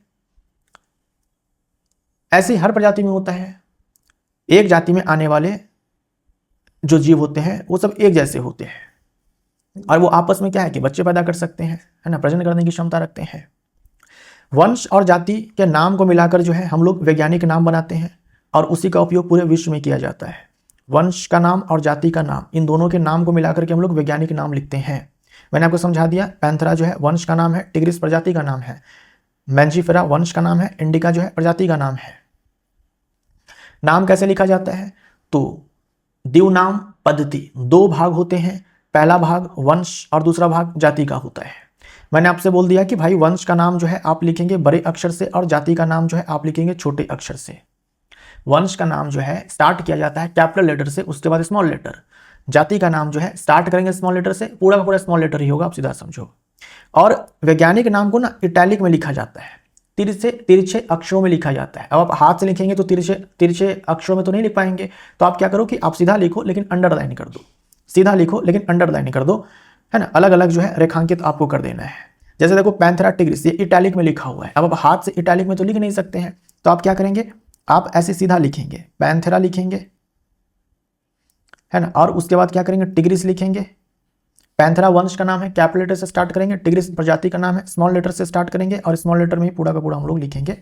ऐसे हर प्रजाति में होता है, एक जाति में आने वाले जो जीव होते हैं वो सब एक जैसे होते हैं और वो आपस में क्या है कि बच्चे पैदा कर सकते हैं, है ना, प्रजनन करने की क्षमता रखते हैं। वंश और जाति के नाम को मिलाकर जो है हम लोग वैज्ञानिक नाम बनाते हैं और उसी का उपयोग पूरे विश्व में किया जाता है। वंश का नाम और जाति का नाम, इन दोनों के नाम को मिलाकर के हम लोग वैज्ञानिक नाम लिखते हैं। मैंने आपको समझा दिया, पैंथेरा जो है वंश का नाम है, टिग्रिस प्रजाति का नाम है, मैंजीफेरा वंश का नाम है, इंडिका जो है प्रजाति का नाम है। नाम कैसे लिखा जाता है, तो द्विनाम पद्धति, 2 भाग होते हैं। पहला भाग वंश और दूसरा भाग जाति का होता है। मैंने आपसे बोल दिया कि भाई वंश का नाम जो है आप लिखेंगे बड़े अक्षर से और जाति का नाम जो है आप लिखेंगे छोटे अक्षर से। वंश का नाम जो है स्टार्ट किया जाता है कैपिटल लेटर से, उसके बाद स्मॉल लेटर। जाति का नाम जो है स्टार्ट करेंगे स्मॉल लेटर से, पूरा का पूरा स्मॉल लेटर ही होगा, आप सीधा समझो। और वैज्ञानिक नाम को ना इटैलिक में लिखा जाता है, तिरछे अक्षरों में लिखा जाता है। अब आप हाथ से लिखेंगे तो तिरछे अक्षरों में तो नहीं लिख पाएंगे, तो आप क्या करो कि आप सीधा लिखो लेकिन अंडरलाइन कर दो, सीधा लिखो लेकिन अंडरलाइन कर दो, है ना। अलग अलग जो है रेखांकित आपको कर देना है। जैसे देखो पैंथेरा टिग्रिस, ये इटैलिक में लिखा हुआ है। अब आप हाथ से इटैलिक में तो लिख नहीं सकते हैं, तो आप क्या करेंगे, आप ऐसे सीधा लिखेंगे, पैंथेरा लिखेंगे, है ना, और उसके बाद क्या करेंगे, टिग्रिस लिखेंगे। पैंथेरा वंश का नाम है, कैपिटल लेटर से स्टार्ट करेंगे। टिग्रिस प्रजाति का नाम है, स्मॉल लेटर से स्टार्ट करेंगे और स्मॉल लेटर में ही पूरा का पूरा हम लोग लिखेंगे।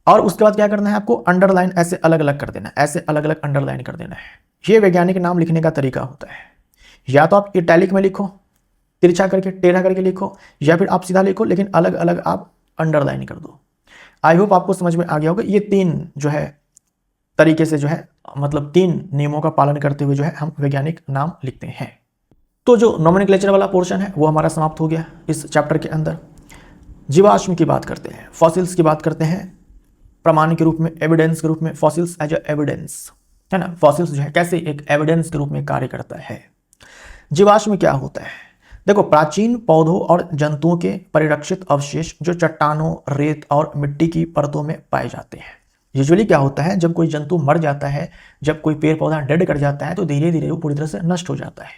और उसके बाद क्या करना है आपको, अंडरलाइन ऐसे अलग अलग कर देना है, ऐसे अलग अलग अंडरलाइन कर देना है। ये वैज्ञानिक नाम लिखने का तरीका होता है। या तो आप इटैलिक में लिखो, तिरछा करके टेढ़ा करके लिखो, या फिर आप सीधा लिखो, लेकिन अलग अलग आप अंडरलाइन कर दो। आई होप आपको समझ में आ गया होगा। ये 3 जो है तरीके से जो है, मतलब 3 नियमों का पालन करते हुए जो है हम वैज्ञानिक नाम लिखते हैं। तो जो नोमेनक्लेचर वाला पोर्शन है वो हमारा समाप्त हो गया इस चैप्टर के अंदर। जीवाश्म की बात करते हैं, फॉसिल्स की बात करते हैं, प्रमाण के रूप में, एविडेंस के रूप में, फॉसिल्स एज ए एविडेंस, है ना। फॉसिल्स जो है कैसे एक एविडेंस के रूप में कार्य करता है। जीवाश्म क्या होता है, देखो, प्राचीन पौधों और जंतुओं के परिरक्षित अवशेष जो चट्टानों, रेत और मिट्टी की परतों में पाए जाते हैं। यूजुअली क्या होता है, जब कोई जंतु मर जाता है, जब कोई पेड़ पौधा डेड कर जाता है, तो धीरे धीरे वो पूरी तरह से नष्ट हो जाता है।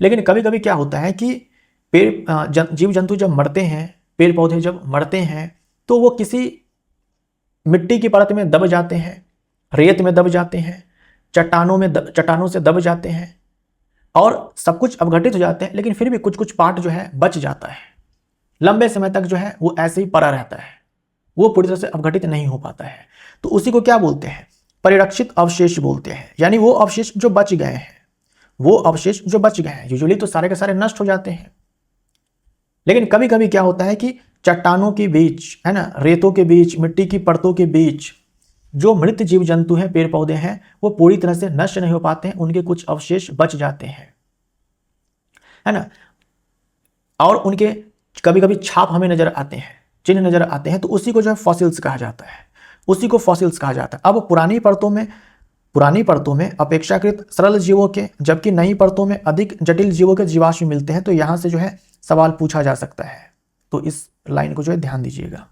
लेकिन कभी कभी क्या होता है कि जीव जंतु जब मरते हैं, पेड़ पौधे जब मरते हैं, तो वो किसी मिट्टी की परत में दब जाते हैं, रेत में दब जाते हैं, चट्टानों से दब जाते हैं, और सब कुछ अवघटित हो जाते हैं, लेकिन फिर भी कुछ कुछ पार्ट जो है बच जाता है। लंबे समय तक जो है वो ऐसे ही पड़ा रहता है, वो पूरी तरह से अवघटित नहीं हो पाता है। तो उसी को क्या बोलते हैं, परिरक्षित अवशेष बोलते हैं। यानी वो अवशेष जो बच गए हैं, वो अवशेष जो बच गए हैं, यूजुअली तो सारे के सारे नष्ट हो जाते हैं, लेकिन कभी कभी क्या होता है कि चट्टानों के बीच, है ना, रेतों के बीच, मिट्टी की परतों के बीच जो मृत जीव जंतु हैं, पेड़ पौधे हैं, वो पूरी तरह से नष्ट नहीं हो पाते हैं, उनके कुछ अवशेष बच जाते हैं, है ना। और उनके कभी कभी छाप हमें नजर आते हैं, चिन्ह नजर आते हैं, तो उसी को जो है फॉसिल्स कहा जाता है, उसी को फॉसिल्स कहा जाता है। अब पुरानी परतों में अपेक्षाकृत सरल जीवों के, जबकि नई परतों में अधिक जटिल जीवों के जीवाश्म मिलते हैं। तो यहां से जो है सवाल पूछा जा सकता है, तो इस लाइन को जो है ध्यान दीजिएगा।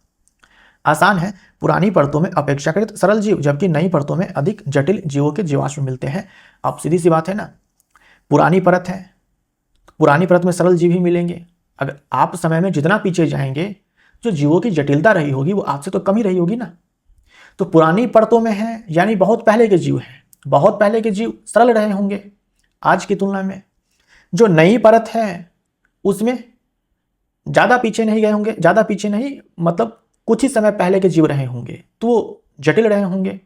आसान है, पुरानी परतों में अपेक्षाकृत सरल जीव, जबकि नई परतों में अधिक जटिल जीवों के जीवाश्म मिलते हैं। अब सीधी सी बात है ना, पुरानी परत है, पुरानी परत में सरल जीव ही मिलेंगे। अगर आप समय में जितना पीछे जाएंगे, जो जीवों की जटिलता रही होगी वो आपसे तो कम ही रही होगी ना। तो पुरानी परतों में है, यानी बहुत पहले के जीव हैं, बहुत पहले के जीव सरल रहे होंगे आज की तुलना में। जो नई परत है उसमें ज़्यादा पीछे नहीं गए होंगे, ज़्यादा पीछे नहीं मतलब कुछ ही समय पहले के जीव रहे होंगे, तो वो जटिल रहे होंगे।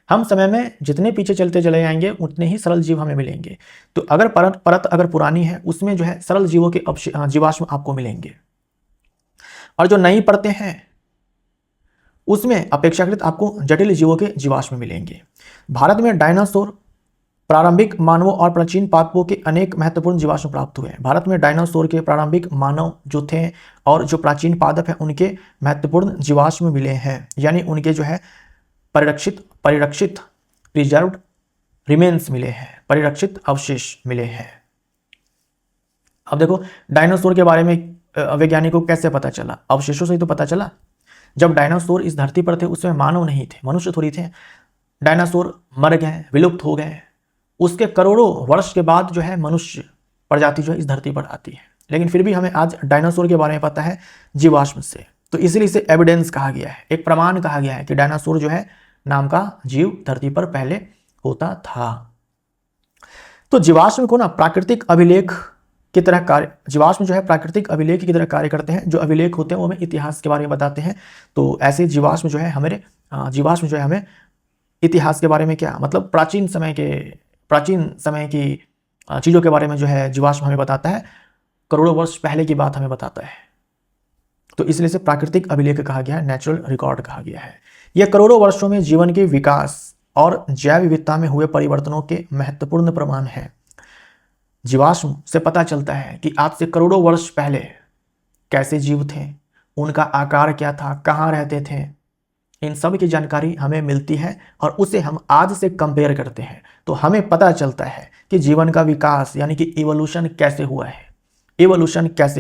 हम समय में जितने पीछे चलते चले जाएंगे उतने ही सरल जीव हमें मिलेंगे। तो अगर परत अगर पुरानी है, उसमें जो है सरल जीवों के जीवाश्म आपको मिलेंगे, और जो नई परतें हैं उसमें अपेक्षाकृत आपको जटिल जीवों के जीवाश्म मिलेंगे। भारत में डायनासोर, प्रारंभिक मानवों और प्राचीन पादपों के अनेक महत्वपूर्ण जीवाश्म प्राप्त हुए हैं। भारत में डायनासोर के प्रारंभिक मानव जो थे और जो प्राचीन पादप हैं उनके महत्वपूर्ण जीवाश्म मिले हैं, यानी उनके जो है परिरक्षित प्रिजर्व्ड रिमेन्स मिले हैं, परिरक्षित अवशेष मिले हैं। अब देखो, डायनासोर के बारे में वैज्ञानिकों को कैसे पता चला, अवशेषों से ही तो पता चला। जब डायनासोर इस धरती पर थे उसमें मानव नहीं थे, मनुष्य थोड़ी थे। डायनासोर मर गए, विलुप्त हो गए, उसके करोड़ों वर्ष के बाद जो है मनुष्य प्रजाति जो है इस धरती पर आती है। लेकिन फिर भी हमें आज डायनासोर के बारे में पता है जीवाश्म से, तो इसलिए इसे एविडेंस कहा गया है, एक प्रमाण कहा गया है कि डायनासोर जो है नाम का जीव धरती पर पहले होता था। तो जीवाश्म को ना प्राकृतिक अभिलेख की तरह कार्य, जीवाश्म जो है प्राकृतिक अभिलेख की तरह कार्य करते हैं। जो अभिलेख होते हैं वो हमें इतिहास के बारे में बताते हैं। तो ऐसे जीवाश्म जो है हमें इतिहास के बारे में, क्या मतलब प्राचीन समय की चीज़ों के बारे में जो है जीवाश्म हमें बताता है, करोड़ों वर्ष पहले की बात हमें बताता है। तो इसलिए इसे प्राकृतिक अभिलेख कहा गया है, नेचुरल रिकॉर्ड कहा गया है। यह करोड़ों वर्षों में जीवन के विकास और जैव विविधता में हुए परिवर्तनों के महत्वपूर्ण प्रमाण है। जीवाश्म से पता चलता है कि आज से करोड़ों वर्ष पहले कैसे जीव थे, उनका आकार क्या था, कहाँ रहते थे, इन सब की जानकारी हमें मिलती है और उसे हम आज से कंपेयर करते हैं तो हमें पता चलता है कि जीवन का विकास यानी कि इवोल्यूशन कैसे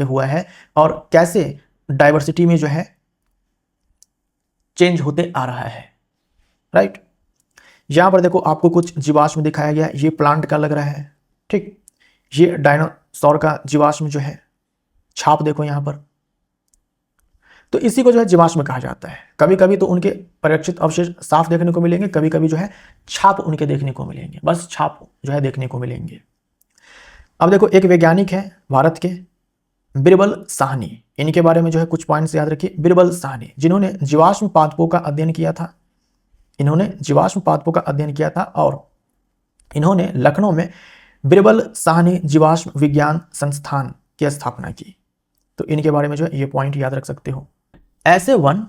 हुआ है और कैसे डाइवर्सिटी में जो है चेंज होते आ रहा है। राइट, यहां पर देखो आपको कुछ जीवाश्म दिखाया गया, ये प्लांट का लग रहा है, ठीक। ये डायनासोर का जीवाश्म जो है, छाप देखो यहां पर, तो इसी को जो है जीवाश्म कहा जाता है। कभी कभी तो उनके परिरक्षित अवशेष साफ देखने को मिलेंगे, कभी कभी जो है छाप उनके देखने को मिलेंगे, बस छाप जो है देखने को मिलेंगे। अब देखो, एक वैज्ञानिक है भारत के, बिरबल साहनी, इनके बारे में जो है कुछ पॉइंट्स याद रखिए। बिरबल साहनी जिन्होंने जीवाश्म पादपों का अध्ययन किया था, इन्होंने जीवाश्म पादपों का अध्ययन किया था और इन्होंने लखनऊ में बिरबल साहनी जीवाश्म विज्ञान संस्थान की स्थापना की। तो इनके बारे में जो है ये पॉइंट याद रख सकते हो। ऐसे वन,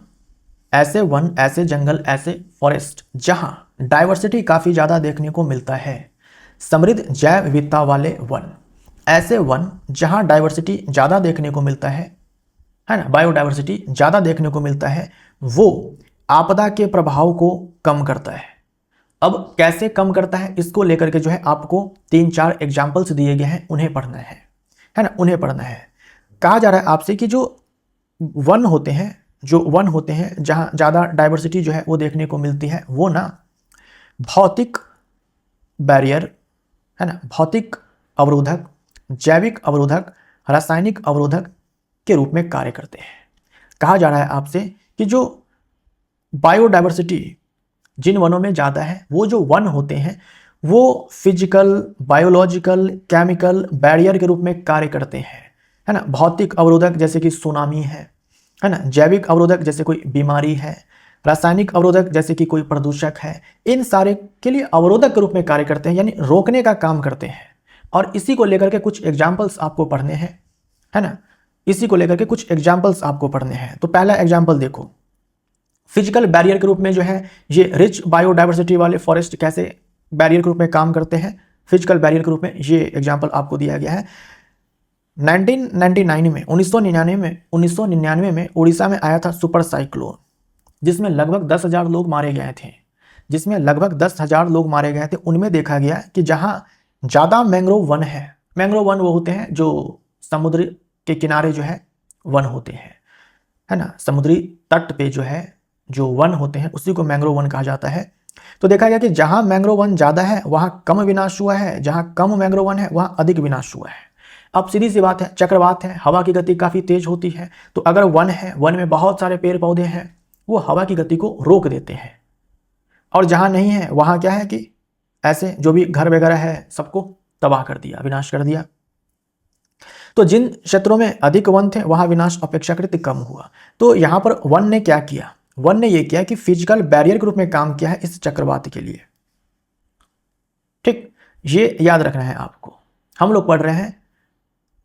ऐसे जंगल, ऐसे फॉरेस्ट जहां डाइवर्सिटी काफी ज्यादा देखने को मिलता है, समृद्ध जैव विविधता वाले वन, ऐसे वन जहां डाइवर्सिटी ज्यादा देखने को मिलता है ना, बायोडाइवर्सिटी ज्यादा देखने को मिलता है, वो आपदा के प्रभाव को कम करता है। अब कैसे कम करता है, इसको लेकर के जो है आपको 3-4 एग्जाम्पल्स दिए गए हैं, उन्हें पढ़ना है ना, उन्हें पढ़ना है। कहा जा रहा है आपसे कि जो वन होते हैं जहां ज़्यादा डाइवर्सिटी जो है वो देखने को मिलती है, वो ना भौतिक बैरियर है ना, भौतिक अवरोधक, जैविक अवरोधक, रासायनिक अवरोधक के रूप में कार्य करते हैं। कहा जा रहा है आपसे कि जो बायोडाइवर्सिटी जिन वनों में ज़्यादा है, वो जो वन होते हैं वो फिजिकल, बायोलॉजिकल, केमिकल बैरियर के रूप में कार्य करते हैं, है ना। भौतिक अवरोधक जैसे कि सुनामी है ना, जैविक अवरोधक जैसे कोई बीमारी है, रासायनिक अवरोधक जैसे कि कोई प्रदूषक है, इन सारे के लिए अवरोधक के रूप में कार्य करते हैं, यानी रोकने का काम करते हैं। और इसी को लेकर के कुछ एग्जाम्पल्स आपको पढ़ने हैं, है ना, इसी को लेकर के कुछ एग्जाम्पल्स आपको पढ़ने हैं। तो पहला एग्जाम्पल देखो, फिजिकल बैरियर के रूप में जो है ये रिच बायोडाइवर्सिटी वाले फॉरेस्ट कैसे बैरियर के रूप में काम करते हैं, फिजिकल बैरियर के रूप में, ये एग्जाम्पल आपको दिया गया है। 1999 में उड़ीसा में आया था सुपर साइक्लोन, जिसमें लगभग 10,000 लोग मारे गए थे। उनमें देखा गया कि जहां ज़्यादा मैंग्रोव वन है, मैंग्रोव वन वो होते हैं जो समुद्र के किनारे जो है वन होते हैं, है ना, समुद्री तट पे जो है जो वन होते हैं उसी को मैंग्रोव वन कहा जाता है। तो देखा गया कि जहां मैंग्रोव वन ज़्यादा है वहां कम विनाश हुआ है, जहां कम मैंग्रोव वन है वहां अधिक विनाश हुआ है। अब सीधी सी बात है, चक्रवात है, हवा की गति काफ़ी तेज होती है, तो अगर वन है, वन में बहुत सारे पेड़ पौधे हैं, वो हवा की गति को रोक देते हैं। और जहां नहीं है वहां क्या है कि ऐसे जो भी घर वगैरह है सबको तबाह कर दिया, विनाश कर दिया। तो जिन क्षेत्रों में अधिक वन थे वहां विनाश अपेक्षाकृत कम हुआ। तो यहां पर वन ने क्या किया, वन ने यह किया कि फिजिकल बैरियर के रूप में काम किया है इस चक्रवात के लिए। ठीक, ये याद रखना है आपको। हम लोग पढ़ रहे हैं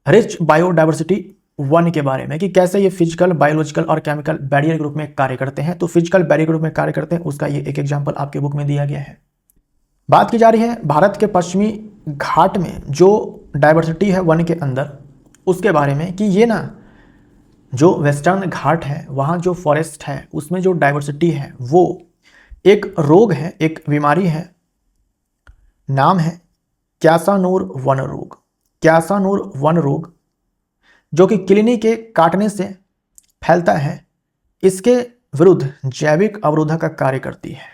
रिच बायोडाइवर्सिटी वन के बारे में कि कैसे ये फिजिकल, बायोलॉजिकल और केमिकल बैरियर के रूप में कार्य करते हैं। तो फिजिकल बैरियर के रूप में कार्य करते हैं, उसका ये एक एग्जाम्पल आपके बुक में दिया गया है। बात की जा रही है भारत के पश्चिमी घाट में जो डाइवर्सिटी है वन के अंदर, उसके बारे में कि ये ना जो वेस्टर्न घाट है वहाँ जो फॉरेस्ट है उसमें जो डाइवर्सिटी है वो एक रोग है, एक बीमारी है, नाम है क्यासानूर वन रोग। क्यासानूर वन रोग जो कि किलनी के काटने से फैलता है, इसके विरुद्ध जैविक अवरोधक का कार्य करती है।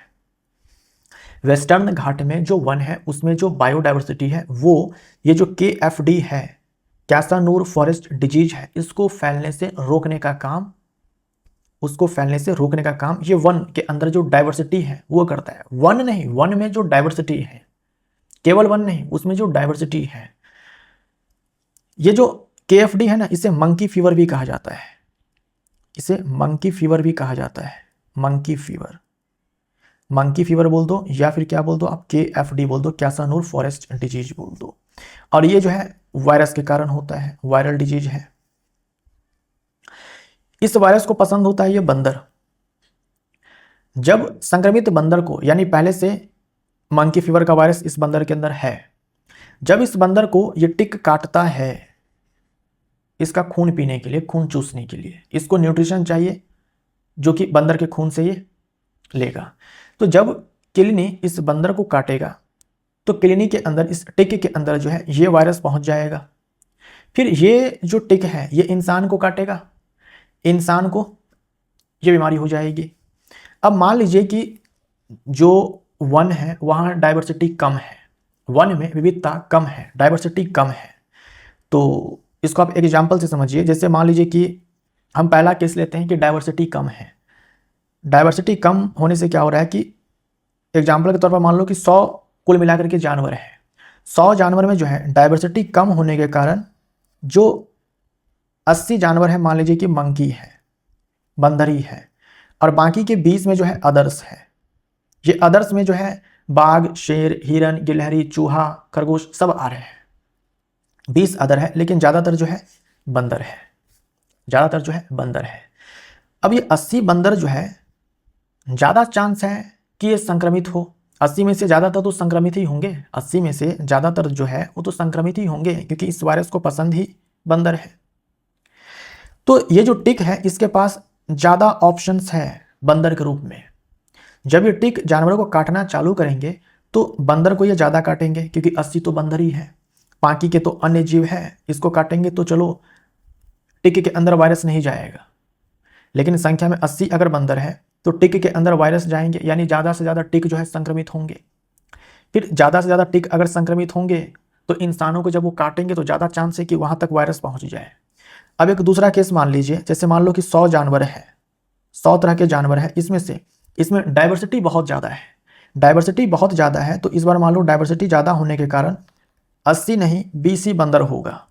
वेस्टर्न घाट में जो वन है उसमें जो बायोडाइवर्सिटी है वो ये जो KFD है, क्यासानूर फॉरेस्ट डिजीज है, इसको फैलने से रोकने का काम, ये वन के अंदर जो डाइवर्सिटी है वो करता है। वन नहीं, वन में जो डाइवर्सिटी है, केवल वन नहीं, उसमें जो डाइवर्सिटी है, ये जो KFD है ना, इसे मंकी फीवर भी कहा जाता है, मंकी फीवर बोल दो या फिर क्या बोल दो आप, KFD बोल दो, क्यासानूर फॉरेस्ट डिजीज बोल दो। और ये जो है वायरस के कारण होता है, वायरल डिजीज है। इस वायरस को पसंद होता है ये बंदर। जब संक्रमित बंदर को, यानी पहले से मंकी फीवर का वायरस इस बंदर के अंदर है, जब इस बंदर को ये टिक काटता है इसका खून पीने के लिए, खून चूसने के लिए, इसको न्यूट्रिशन चाहिए जो कि बंदर के खून से ये लेगा। तो जब किलनी इस बंदर को काटेगा तो किलनी के अंदर, इस टिक के अंदर जो है ये वायरस पहुंच जाएगा। फिर ये जो टिक है ये इंसान को काटेगा, इंसान को ये बीमारी हो जाएगी। अब मान लीजिए कि जो वन है वहाँ डाइवर्सिटी कम है, वन में विविधता कम है, डाइवर्सिटी कम है। तो इसको आप एक एग्जाम्पल से समझिए। जैसे मान लीजिए कि हम पहला केस लेते हैं कि डाइवर्सिटी कम है। डाइवर्सिटी कम होने से क्या हो रहा है कि एग्जाम्पल के तौर पर मान लो कि 100 कुल मिलाकर के जानवर हैं, 100 जानवर में जो है डाइवर्सिटी कम होने के कारण जो 80 जानवर है, मान लीजिए कि मंकी है, बंदरी है, और बाकी के 20 में जो है अदर्स है। ये अदर्स में जो है बाघ, शेर, हिरन, गिलहरी, चूहा, खरगोश सब आ रहे हैं। 20 अदर है, लेकिन ज़्यादातर जो है बंदर है, ज़्यादातर जो है बंदर है। अब ये 80 बंदर जो है ज़्यादा चांस है कि ये संक्रमित हो। 80 में से ज़्यादातर तो संक्रमित ही होंगे, 80 में से ज़्यादातर जो है वो तो संक्रमित ही होंगे, क्योंकि इस वायरस को पसंद ही बंदर है। तो ये जो टिक है इसके पास ज़्यादा ऑप्शंस है बंदर के रूप में। जब ये टिक जानवरों को काटना चालू करेंगे तो बंदर को ये ज़्यादा काटेंगे, क्योंकि 80 तो बंदर ही है, बाकी के तो अन्य जीव है, इसको काटेंगे तो चलो टिक के अंदर वायरस नहीं जाएगा। लेकिन संख्या में 80 अगर बंदर है तो टिक के अंदर वायरस जाएंगे, यानी ज़्यादा से ज़्यादा टिक जो है संक्रमित होंगे। फिर ज़्यादा से ज़्यादा टिक अगर संक्रमित होंगे तो इंसानों को जब वो काटेंगे तो ज़्यादा चांस है कि वहाँ तक वायरस पहुँच जाए। अब एक दूसरा केस मान लीजिए, जैसे मान लो कि 100 जानवर है, 100 तरह के जानवर है, इसमें डाइवर्सिटी बहुत ज़्यादा है, डाइवर्सिटी बहुत ज़्यादा है। तो इस बार मान लो डाइवर्सिटी ज़्यादा होने के कारण 80 नहीं 20 ही बंदर होगा,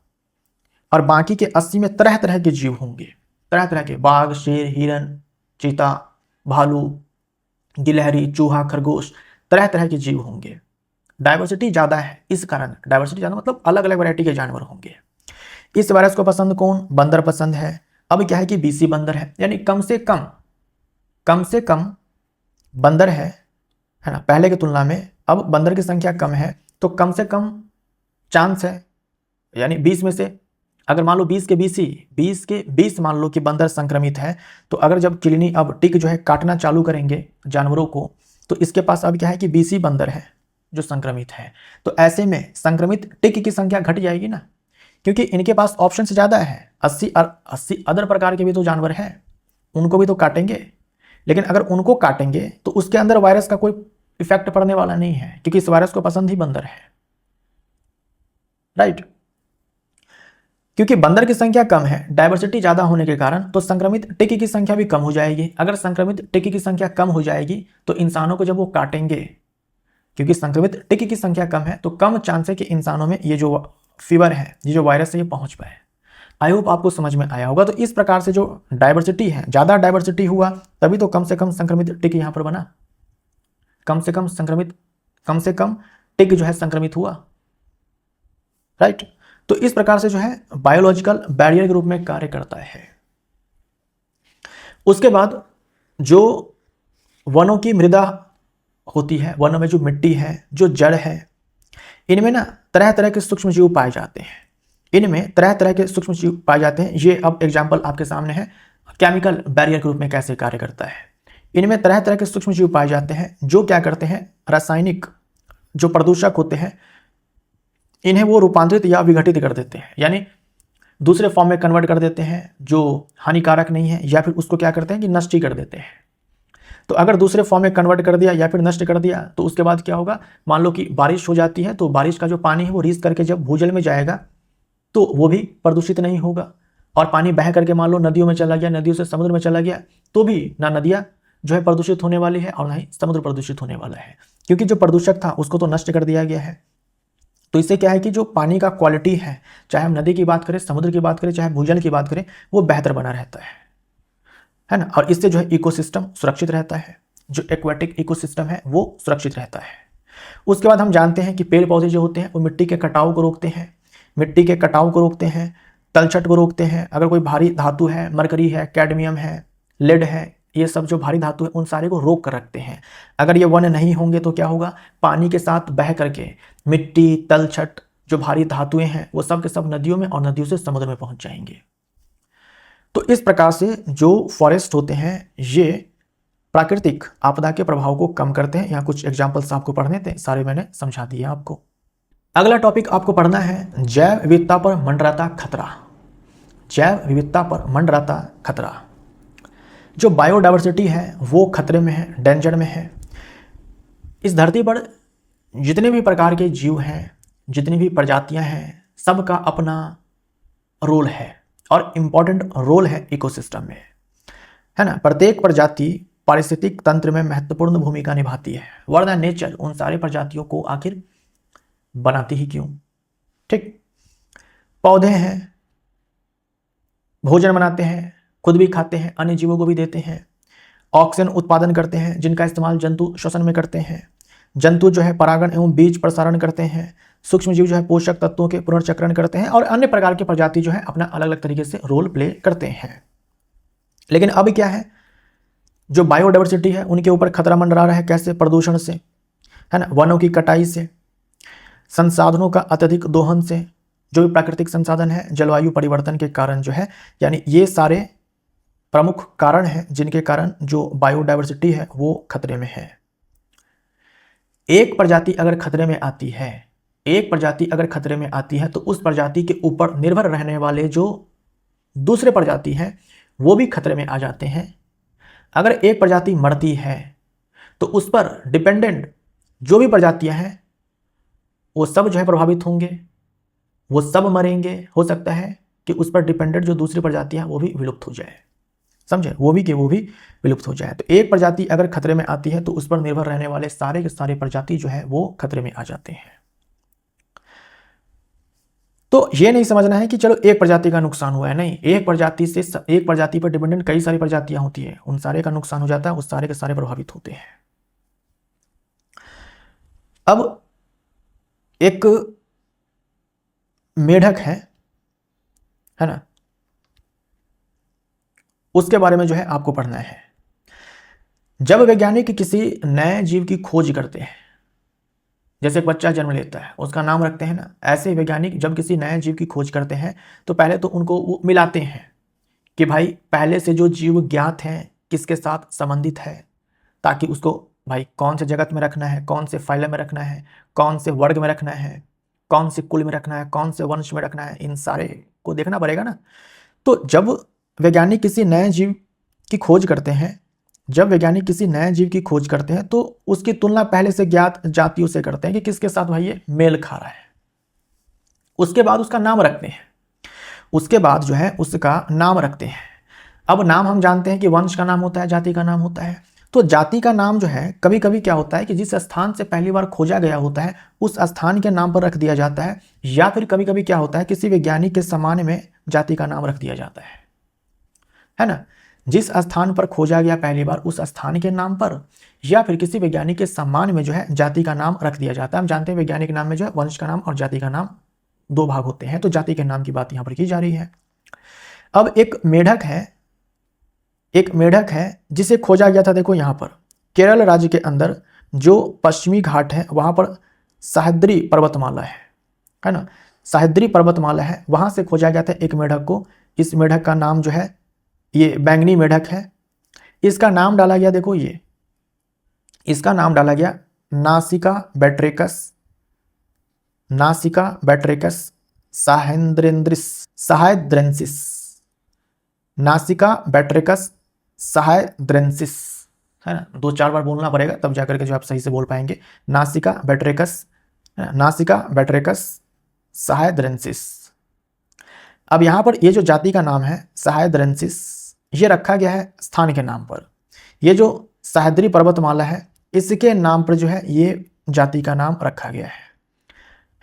और बाकी के 80 में तरह तरह के जीव होंगे, तरह तरह के बाघ, शेर, हिरन, चीता, भालू, गिलहरी, चूहा, खरगोश, तरह तरह के जीव होंगे। डाइवर्सिटी ज़्यादा है, इस कारण डाइवर्सिटी ज़्यादा मतलब अलग अलग वैरायटी के जानवर होंगे। इस वायरस को पसंद कौन? बंदर पसंद है। अब क्या है कि 20 बंदर है, यानी कम से कम बंदर है ना, पहले की तुलना में अब बंदर की संख्या कम है, तो कम से कम चांस है, यानी 20 में से अगर मान लो 20 के 20 मान लो कि बंदर संक्रमित है, तो अगर जब किलनी अब टिक जो है काटना चालू करेंगे जानवरों को, तो इसके पास अब क्या है कि 20 ही बंदर है जो संक्रमित है। तो ऐसे में संक्रमित टिक की संख्या घट जाएगी ना, क्योंकि इनके पास ऑप्शन ज़्यादा है। 80 अदर प्रकार के भी तो जानवर हैं, उनको भी तो काटेंगे, लेकिन अगर उनको काटेंगे तो उसके अंदर वायरस का कोई इफेक्ट पड़ने वाला नहीं है, क्योंकि इस वायरस को पसंद ही बंदर है, राइट। क्योंकि बंदर की संख्या कम है, डाइवर्सिटी ज़्यादा होने के कारण, तो संक्रमित टिक की संख्या भी कम हो जाएगी। अगर संक्रमित टिक की संख्या कम हो जाएगी तो इंसानों को जब वो काटेंगे, क्योंकि संक्रमित टिक की संख्या कम है, तो कम चांस है कि इंसानों में ये जो फीवर है, ये जो वायरस है, ये पहुंच पाए। आई होप आपको समझ में आया होगा। तो इस प्रकार से जो डाइवर्सिटी है, ज़्यादा डाइवर्सिटी हुआ तभी तो कम से कम संक्रमित टिक यहाँ पर बना, कम से कम टिक जो है संक्रमित हुआ, राइट। तो इस प्रकार से जो है बायोलॉजिकल बैरियर के रूप में कार्य करता है। उसके बाद जो वनों की मृदा होती है, वनों में जो मिट्टी है, जो जड़ है, इनमें ना तरह तरह के सूक्ष्म जीव पाए जाते हैं, इनमें तरह तरह के सूक्ष्म जीव पाए जाते हैं। ये अब एग्जाम्पल आपके सामने है, केमिकल बैरियर के रूप में कैसे कार्य करता है। इनमें तरह तरह के सूक्ष्म जीव पाए जाते हैं जो क्या करते हैं, रासायनिक जो प्रदूषक होते हैं इन्हें वो रूपांतरित या विघटित कर देते हैं, यानी दूसरे फॉर्म में कन्वर्ट कर देते हैं जो हानिकारक नहीं है, या फिर उसको क्या करते हैं कि नष्ट ही कर देते हैं। तो अगर दूसरे फॉर्म में कन्वर्ट कर दिया या फिर नष्ट कर दिया तो उसके बाद क्या होगा, मान लो कि बारिश हो जाती है, तो बारिश का जो पानी है वो रीस करके जब भूजल में जाएगा तो वो भी प्रदूषित नहीं होगा, और पानी बह करके मान लो नदियों में चला गया, नदियों से समुद्र में चला गया, तो भी ना नदियाँ जो है प्रदूषित होने वाली है और ना ही समुद्र प्रदूषित होने वाला है, क्योंकि जो प्रदूषक था उसको तो नष्ट कर दिया गया है। तो इससे क्या है कि जो पानी का क्वालिटी है, चाहे हम नदी की बात करें, समुद्र की बात करें, चाहे भूजल की बात करें, वो बेहतर बना रहता है ना। और इससे जो है इकोसिस्टम सुरक्षित रहता है, जो एक्वेटिक इकोसिस्टम है वो सुरक्षित रहता है। उसके बाद हम जानते हैं कि पेड़ पौधे जो होते हैं वो मिट्टी के कटाव को रोकते हैं, तलछट को रोकते हैं। अगर कोई भारी धातु है, मरकरी है, कैडमियम है, लेड है, ये सब जो भारी धातु है उन सारे को रोक कर रखते हैं। अगर ये वन नहीं होंगे तो क्या होगा, पानी के साथ बह करके मिट्टी, तलछट, जो भारी धातुएं हैं वो सब के सब नदियों में और नदियों से समुद्र में पहुंच जाएंगे। तो इस प्रकार से जो फॉरेस्ट होते हैं ये प्राकृतिक आपदा के प्रभाव को कम करते हैं। यहाँ कुछ एग्जाम्पल्स आपको पढ़ने थे, सारे मैंने समझा दिए आपको। अगला टॉपिक आपको पढ़ना है जैव विविधता पर मंडराता खतरा। जैव विविधता पर मंडराता खतरा, जो बायोडाइवर्सिटी है वो खतरे में है, डेंजर में है। इस धरती पर जितने भी प्रकार के जीव हैं, जितनी भी प्रजातियां हैं, सबका अपना रोल है और इम्पॉर्टेंट रोल है इकोसिस्टम में, है ना। प्रत्येक प्रजाति पारिस्थितिक तंत्र में महत्वपूर्ण भूमिका निभाती है, वरना नेचर उन सारे प्रजातियों को आखिर बनाती ही क्यों। ठीक, पौधे हैं, भोजन बनाते हैं, खुद भी खाते हैं, अन्य जीवों को भी देते हैं। ऑक्सीजन उत्पादन करते हैं जिनका इस्तेमाल जंतु श्वसन में करते हैं। जंतु जो है परागण एवं बीज प्रसारण करते हैं। सूक्ष्म जीव जो है पोषक तत्वों के पुनर्चक्रण करते हैं और अन्य प्रकार की प्रजाति जो है अपना अलग अलग तरीके से रोल प्ले करते हैं। लेकिन अब क्या है, जो बायोडाइवर्सिटी है उनके ऊपर खतरा मंडरा रहा है। कैसे? प्रदूषण से, है ना, वनों की कटाई से, संसाधनों का अत्यधिक दोहन से, जो भी प्राकृतिक संसाधन है, जलवायु परिवर्तन के कारण जो है, यानी ये सारे प्रमुख कारण हैं जिनके कारण जो बायोडाइवर्सिटी है वो खतरे में है। एक प्रजाति अगर खतरे में आती है, एक प्रजाति अगर खतरे में आती है तो उस प्रजाति के ऊपर निर्भर रहने वाले जो दूसरे प्रजाति हैं वो भी खतरे में आ जाते हैं। अगर एक प्रजाति मरती है तो उस पर डिपेंडेंट जो भी प्रजातियां हैं वो सब जो है प्रभावित होंगे, वो सब मरेंगे। हो सकता है कि उस पर डिपेंडेंट जो दूसरी प्रजातियां वो भी विलुप्त हो जाए, समझे, वो भी विलुप्त हो जाए। तो एक प्रजाति अगर खतरे में आती है तो उस पर निर्भर रहने वाले सारे के सारे प्रजाति जो है वो खतरे में आ जाते हैं। तो ये नहीं समझना है कि चलो एक प्रजाति का नुकसान हुआ है, नहीं, एक प्रजाति पर डिपेंडेंट कई सारी प्रजातियां होती है, उन सारे का नुकसान हो जाता है, उस सारे के सारे प्रभावित होते हैं। अब एक मेढक है ना, उसके बारे में जो है आपको पढ़ना है। जब वैज्ञानिक किसी नए जीव की खोज करते हैं, जैसे एक बच्चा जन्म लेता है उसका नाम रखते हैं ना, ऐसे वैज्ञानिक जब किसी नए जीव की खोज करते हैं तो पहले तो उनको वो मिलाते हैं कि भाई पहले से जो जीव ज्ञात हैं किसके साथ संबंधित है, ताकि उसको भाई कौन से जगत में रखना है, कौन से फाइलम में रखना है, कौन से वर्ग में रखना है, कौन से कुल में रखना है, कौन से वंश में रखना है, इन सारे को देखना पड़ेगा ना। तो जब वैज्ञानिक किसी नए जीव की खोज करते हैं, तो उसकी तुलना पहले से ज्ञात जातियों से करते हैं कि किसके साथ भाई ये मेल खा रहा है। उसके बाद उसका नाम रखते हैं, अब नाम हम जानते हैं कि वंश का नाम होता है, जाति का नाम होता है। तो जाति का नाम जो है कभी कभी क्या होता है कि जिस स्थान से पहली बार खोजा गया होता है उस स्थान के नाम पर रख दिया जाता है, या फिर कभी कभी क्या होता है किसी वैज्ञानिक के सम्मान में जाति का नाम रख दिया जाता है ना। जिस स्थान पर खोजा गया पहली बार उस स्थान के नाम पर या फिर किसी वैज्ञानिक के सम्मान में जो है जाति का नाम रख दिया जाता है। हम जानते हैं वैज्ञानिक नाम में जो है वंश का नाम और जाति का नाम दो भाग होते हैं, तो जाति के नाम की बात यहाँ पर की जा रही है। अब एक मेढक है जिसे खोजा गया था। देखो यहाँ पर केरल राज्य के अंदर जो पश्चिमी घाट है वहाँ पर सह्याद्री पर्वतमाला है ना, सह्याद्री पर्वतमाला है, वहाँ से खोजा गया था एक मेढक को। इस मेढक का नाम जो है ये बैंगनी मेढक है। इसका नाम डाला गया, देखो इसका नाम डाला गया नासिका बैट्रिकस साहेद्रेंसिस, नासिका बैट्रिकस साहेद्रेंसिस, है ना, 2-4 बार बोलना पड़ेगा तब जाकर के जो आप सही से बोल पाएंगे। नासिका बैट्रिकस साहेद्रेंसिस। अब यहाँ पर ये जो जाति का नाम है साहेद्रेंसिस, ये रखा गया है स्थान के नाम पर। ये जो सह्याद्री पर्वतमाला है इसके नाम पर जो है ये जाति का नाम रखा गया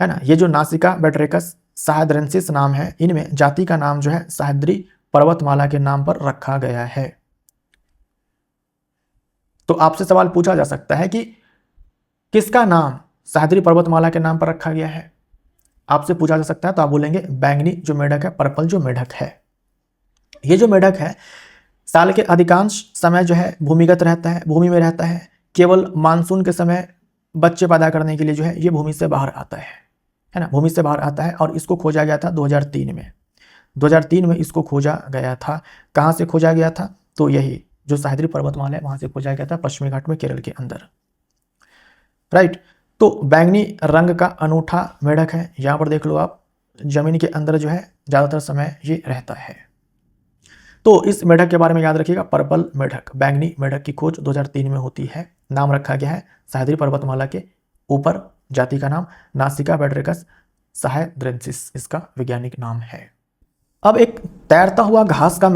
है ना। ये जो नासिका बैट्रिकस साहेद्रेंसिस नाम है, इनमें जाति का नाम जो है सह्याद्री पर्वतमाला के नाम पर रखा गया है। तो आपसे सवाल पूछा जा सकता है कि किसका नाम सह्याद्री पर्वतमाला के नाम पर रखा गया है, आपसे पूछा जा सकता है, तो आप बोलेंगे बैंगनी जो मेढक है, पर्पल जो मेढक है। ये जो मेढक है साल के अधिकांश समय जो है भूमिगत रहता है, भूमि में रहता है। केवल मानसून के समय बच्चे पैदा करने के लिए जो है ये भूमि से बाहर आता है ना, भूमि से बाहर आता है। और इसको खोजा गया था 2003 में इसको खोजा गया था। कहाँ से खोजा गया था? तो यही जो सह्याद्री पर्वतमाला है वहाँ से खोजा गया था, पश्चिमी घाट में केरल के अंदर, राइट। तो बैंगनी रंग का अनूठा मेढक है, यहाँ पर देख लो आप, जमीन के अंदर जो है ज़्यादातर समय ये रहता है। तो इस मेढक के बारे में याद रखिएगा, पर्पल मेढक, बैंगनी मेढक की खोज 2003 में होती है। नाम रखा गया है सह्याद्री पर्वतमाला के ऊपर, जाति का नाम नासिका बैट्रिकस साहेद्रेंसिस इसका वैज्ञानिक नाम है। अब एक तैरता हुआ घास का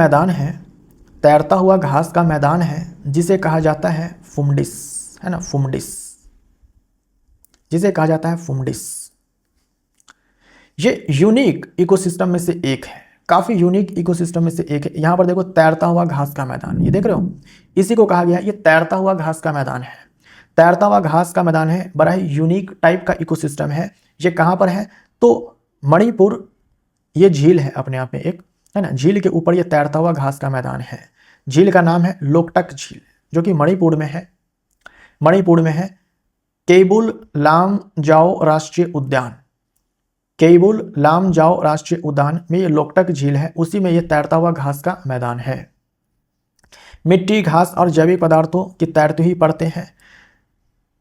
मैदान है जिसे कहा जाता है फुमडिस, है ना, जिसे कहा जाता है फुमडिस। ये यूनिक इकोसिस्टम में से एक है। काफ़ी यूनिक इकोसिस्टम में से एक है। यहाँ पर देखो तैरता हुआ घास का मैदान, ये देख रहे हो, इसी को कहा गया ये तैरता हुआ घास का मैदान है। तैरता हुआ घास का मैदान है, बड़ा ही यूनिक टाइप का इकोसिस्टम है। ये कहाँ पर है? तो मणिपुर, ये झील है अपने आप में एक, है ना। झील के ऊपर ये तैरता हुआ घास का मैदान है। झील का नाम है लोकटक झील, जो कि मणिपुर में है। मणिपुर में है। केबुल लामजाओ राष्ट्रीय उद्यान, केबुल लामजाओ राष्ट्रीय उद्यान में ये लोकटक झील है, उसी में ये तैरता हुआ घास का मैदान है। मिट्टी, घास और जैविक पदार्थों की तैरती हुई परतें हैं।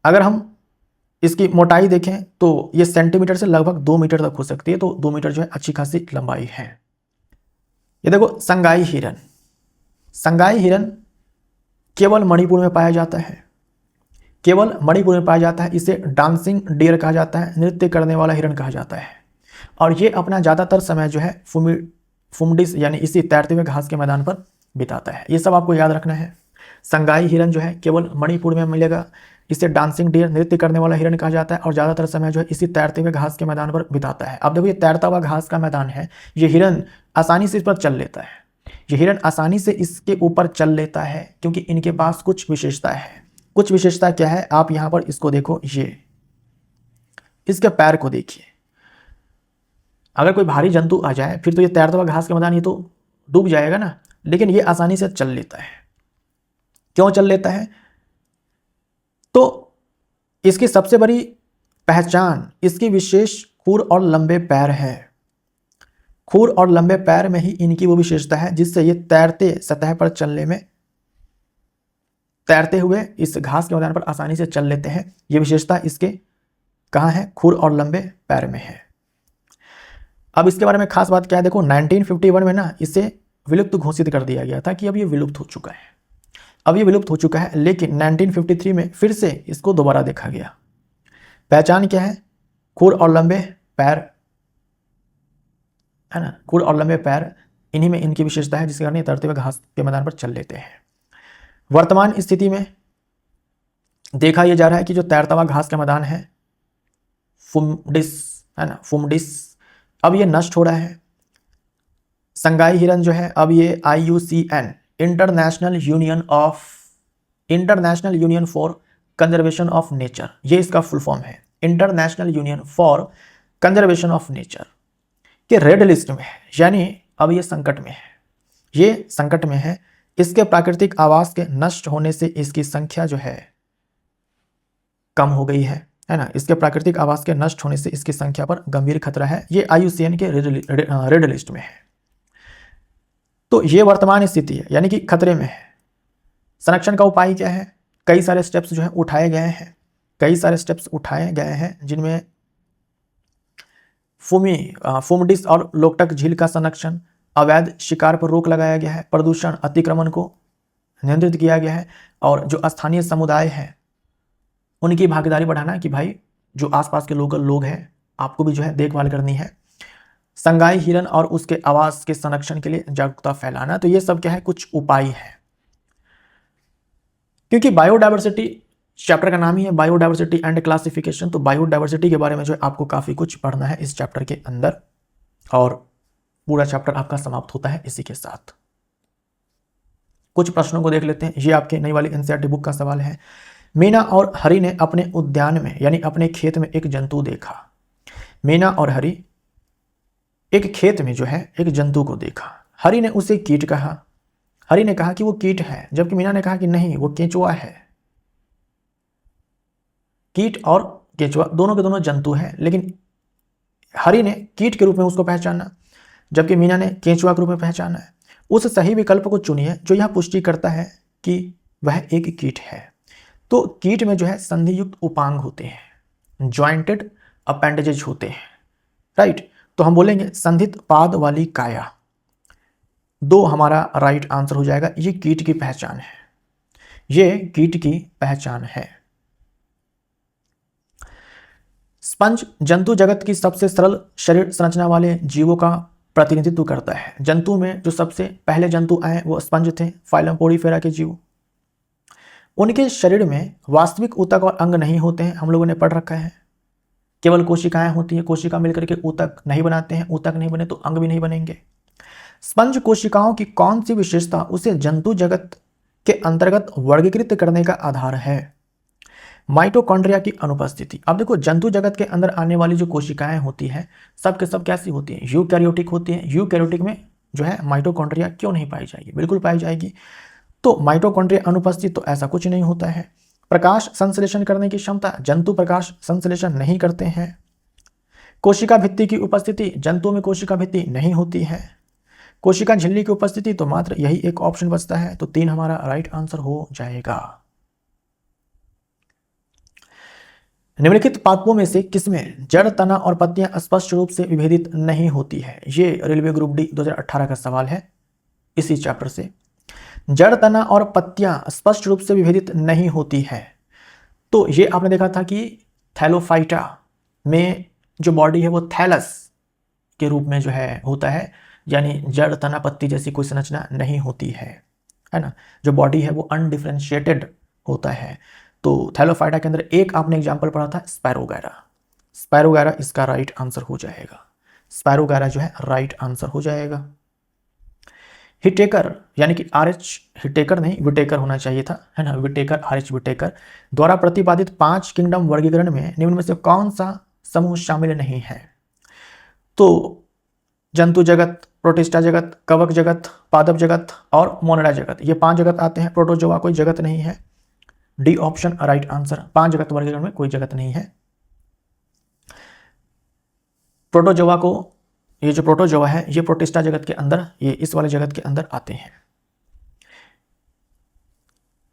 अगर हम इसकी मोटाई देखें तो ये सेंटीमीटर से लगभग 2 मीटर तक हो सकती है, तो 2 मीटर जो है अच्छी खासी लंबाई है। ये देखो संगाई हिरन, संगाई हिरन केवल मणिपुर में पाया जाता है, केवल मणिपुर में पाया जाता है। इसे डांसिंग डियर कहा जाता है, नृत्य करने वाला हिरन कहा जाता है। और ये अपना ज़्यादातर समय जो है फुमडिस यानी इसी तैरते हुए घास के मैदान पर बिताता है। ये सब आपको याद रखना है। संगाई हिरन जो है केवल मणिपुर में मिलेगा, इसे डांसिंग डियर नृत्य करने वाला हिरन कहा जाता है, और ज़्यादातर समय जो है इसी तैरते हुए घास के मैदान पर बिताता है। अब देखो ये तैरता हुआ घास का मैदान है, ये हिरन आसानी से इस पर चल लेता है, ये हिरन आसानी से इसके ऊपर चल लेता है, क्योंकि इनके पास कुछ विशेषता है। कुछ विशेषता क्या है? आप यहाँ पर इसको देखो, ये इसके पैर को देखिए। अगर कोई भारी जंतु आ जाए फिर तो ये तैरता हुआ घास का मैदान ये तो डूब जाएगा ना, लेकिन ये आसानी से चल लेता है। क्यों चल लेता है? तो इसकी सबसे बड़ी पहचान इसकी विशेष खुर और लंबे पैर है। खुर और लंबे पैर में ही इनकी वो विशेषता है जिससे ये तैरते सतह पर चलने में, तैरते हुए इस घास के मैदान पर आसानी से चल लेते हैं। ये विशेषता इसके कहाँ है? खुर और लंबे पैर में है। अब इसके बारे में खास बात क्या है? देखो 1951 में ना इसे विलुप्त घोषित कर दिया गया था कि अब ये विलुप्त हो चुका है, अब ये विलुप्त हो चुका है, लेकिन 1953 में फिर से इसको दोबारा देखा गया। पहचान क्या है? खुर और लंबे पैर, है ना, खुर और लंबे पैर, इन्हीं में इनकी विशेषता है जिसके कारण ये तैरते हुए घास के मैदान पर चल लेते हैं। वर्तमान स्थिति में देखा यह जा रहा है कि जो तैरता हुआ घास का मैदान है फुमडिस, है ना, फुमडिस, अब ये नष्ट हो रहा है। संगाई हिरन जो है अब ये IUCN international union for conservation of nature, ये इसका फुल फॉर्म है, international union for conservation of nature के रेड लिस्ट में है। यानी अब ये संकट में है, ये संकट में है। इसके प्राकृतिक आवास के नष्ट होने से इसकी संख्या जो है कम हो गई है ना। इसके प्राकृतिक आवास के नष्ट होने से इसकी संख्या पर गंभीर खतरा है। ये IUCN के रेड लिस्ट में है। तो ये वर्तमान स्थिति है, यानी कि खतरे में है। संरक्षण का उपाय क्या है? कई सारे स्टेप्स जो है उठाए गए हैं, कई सारे स्टेप्स उठाए गए हैं, जिनमें फुमडिस और लोकटक झील का संरक्षण, अवैध शिकार पर रोक लगाया गया है, प्रदूषण अतिक्रमण को नियंत्रित किया गया है, और जो स्थानीय समुदाय है उनकी भागीदारी बढ़ाना कि भाई जो आसपास के लोकल लोग हैं आपको भी जो है देखभाल करनी है। संगाई हिरन और उसके आवास के संरक्षण के लिए जागरूकता फैलाना। तो ये सब क्या है? कुछ उपाय है। क्योंकि बायोडायवर्सिटी चैप्टर का नाम ही है बायोडायवर्सिटी एंड क्लासिफिकेशन, तो बायोडायवर्सिटी के बारे में जो है आपको काफ़ी कुछ पढ़ना है इस चैप्टर के अंदर, और पूरा चैप्टर आपका समाप्त होता है इसी के साथ। कुछ प्रश्नों को देख लेते हैं। ये आपके नई वाली NCERT बुक का सवाल है। मीना और हरि ने अपने उद्यान में यानी अपने खेत में एक जंतु देखा। मीना और हरि एक खेत में जो है एक जंतु को देखा। हरि ने उसे कीट कहा। हरि ने कहा कि वो कीट है, जबकि मीना ने कहा कि नहीं वो केंचुआ है। कीट और केंचुआ दोनों के दोनों जंतु हैं, लेकिन हरि ने कीट के रूप में उसको पहचाना, जबकि मीना ने केंचुआ के रूप में पहचाना है। उस सही विकल्प को चुनिए जो यह पुष्टि करता है कि वह एक कीट है। तो कीट में जो है संधि युक्त उपांग होते हैं, ज्वाइंटेड अपेंडेजेज होते हैं, राइट। तो हम बोलेंगे संधित पाद वाली काया। 2 हमारा राइट आंसर हो जाएगा। ये कीट की पहचान है, ये कीट की पहचान है। स्पंज जंतु जगत की सबसे सरल शरीर संरचना वाले जीवों का प्रतिनिधित्व करता है। जंतु में जो सबसे पहले जंतु आए वो स्पंज थे, फाइलम पोडीफेरा के जीव। उनके शरीर में वास्तविक ऊतक और अंग नहीं होते हैं, हम लोगों ने पढ़ रखा है। केवल कोशिकाएं होती हैं, कोशिका मिलकर के ऊतक नहीं बनाते हैं, ऊतक नहीं बने तो अंग भी नहीं बनेंगे। स्पंज कोशिकाओं की कौन सी विशेषता उसे जंतु जगत के अंतर्गत वर्गीकृत करने का आधार है? माइटोकॉन्ड्रिया की अनुपस्थिति। अब देखो, जंतु जगत के अंदर आने वाली जो कोशिकाएं होती हैं सब के सब कैसी होती हैं? यूकैरियोटिक होती हैं। यूकैरियोटिक में जो है माइटोकॉन्ड्रिया क्यों नहीं पाई जाएगी? बिल्कुल पाई जाएगी। तो माइटोकॉन्ड्रिया अनुपस्थित, तो ऐसा कुछ नहीं होता है। प्रकाश संश्लेषण करने की क्षमता, जंतु प्रकाश संश्लेषण नहीं करते हैं। कोशिका भित्ति की उपस्थिति, जंतुओं में कोशिका भित्ति नहीं होती है। कोशिका झिल्ली की उपस्थिति, तो मात्र यही एक ऑप्शन बचता है, तो 3 हमारा राइट आंसर हो जाएगा। निम्नलिखित पादपों में से किसमें जड़, तना और पत्तियां स्पष्ट रूप से विभेदित नहीं होती है? ये रेलवे ग्रुप डी 2018 का सवाल है इसी चैप्टर से। जड़, तना और पत्तियां स्पष्ट रूप से विभेदित नहीं होती है, तो ये आपने देखा था कि थैलोफाइटा में जो बॉडी है वो थैलस के रूप में जो है होता है, यानी जड़, तना, पत्ती जैसी कोई संरचना नहीं होती है ना। जो बॉडी है वो अनडिफरेंशिएटेड होता है। तो थैलोफाइटा के अंदर एक आपने एग्जाम्पल पढ़ा था स्पैरोगैरा। स्पैरोगैरा इसका राइट आंसर हो जाएगा। स्पैरोगैरा जो है राइट आंसर हो जाएगा। हिटेकर यानी कि RH हिटेकर नहीं, विटेकर होना चाहिए था, है ना। विटेकर, RH विटेकर द्वारा प्रतिपादित 5 किंगडम वर्गीकरण में निम्न में से कौन सा समूह शामिल नहीं है? तो जंतु जगत, प्रोटिस्टा जगत, कवक जगत, पादप जगत और मोनेडा जगत, ये 5 जगत आते हैं। प्रोटोजोआ कोई जगत नहीं है। D option right answer. 5 जगत वर्गीकरण में कोई जगत नहीं है। प्रोटोजोआ को, ये जो प्रोटोजोआ है ये प्रोटिस्टा जगत के अंदर, ये इस वाले जगत के अंदर आते हैं।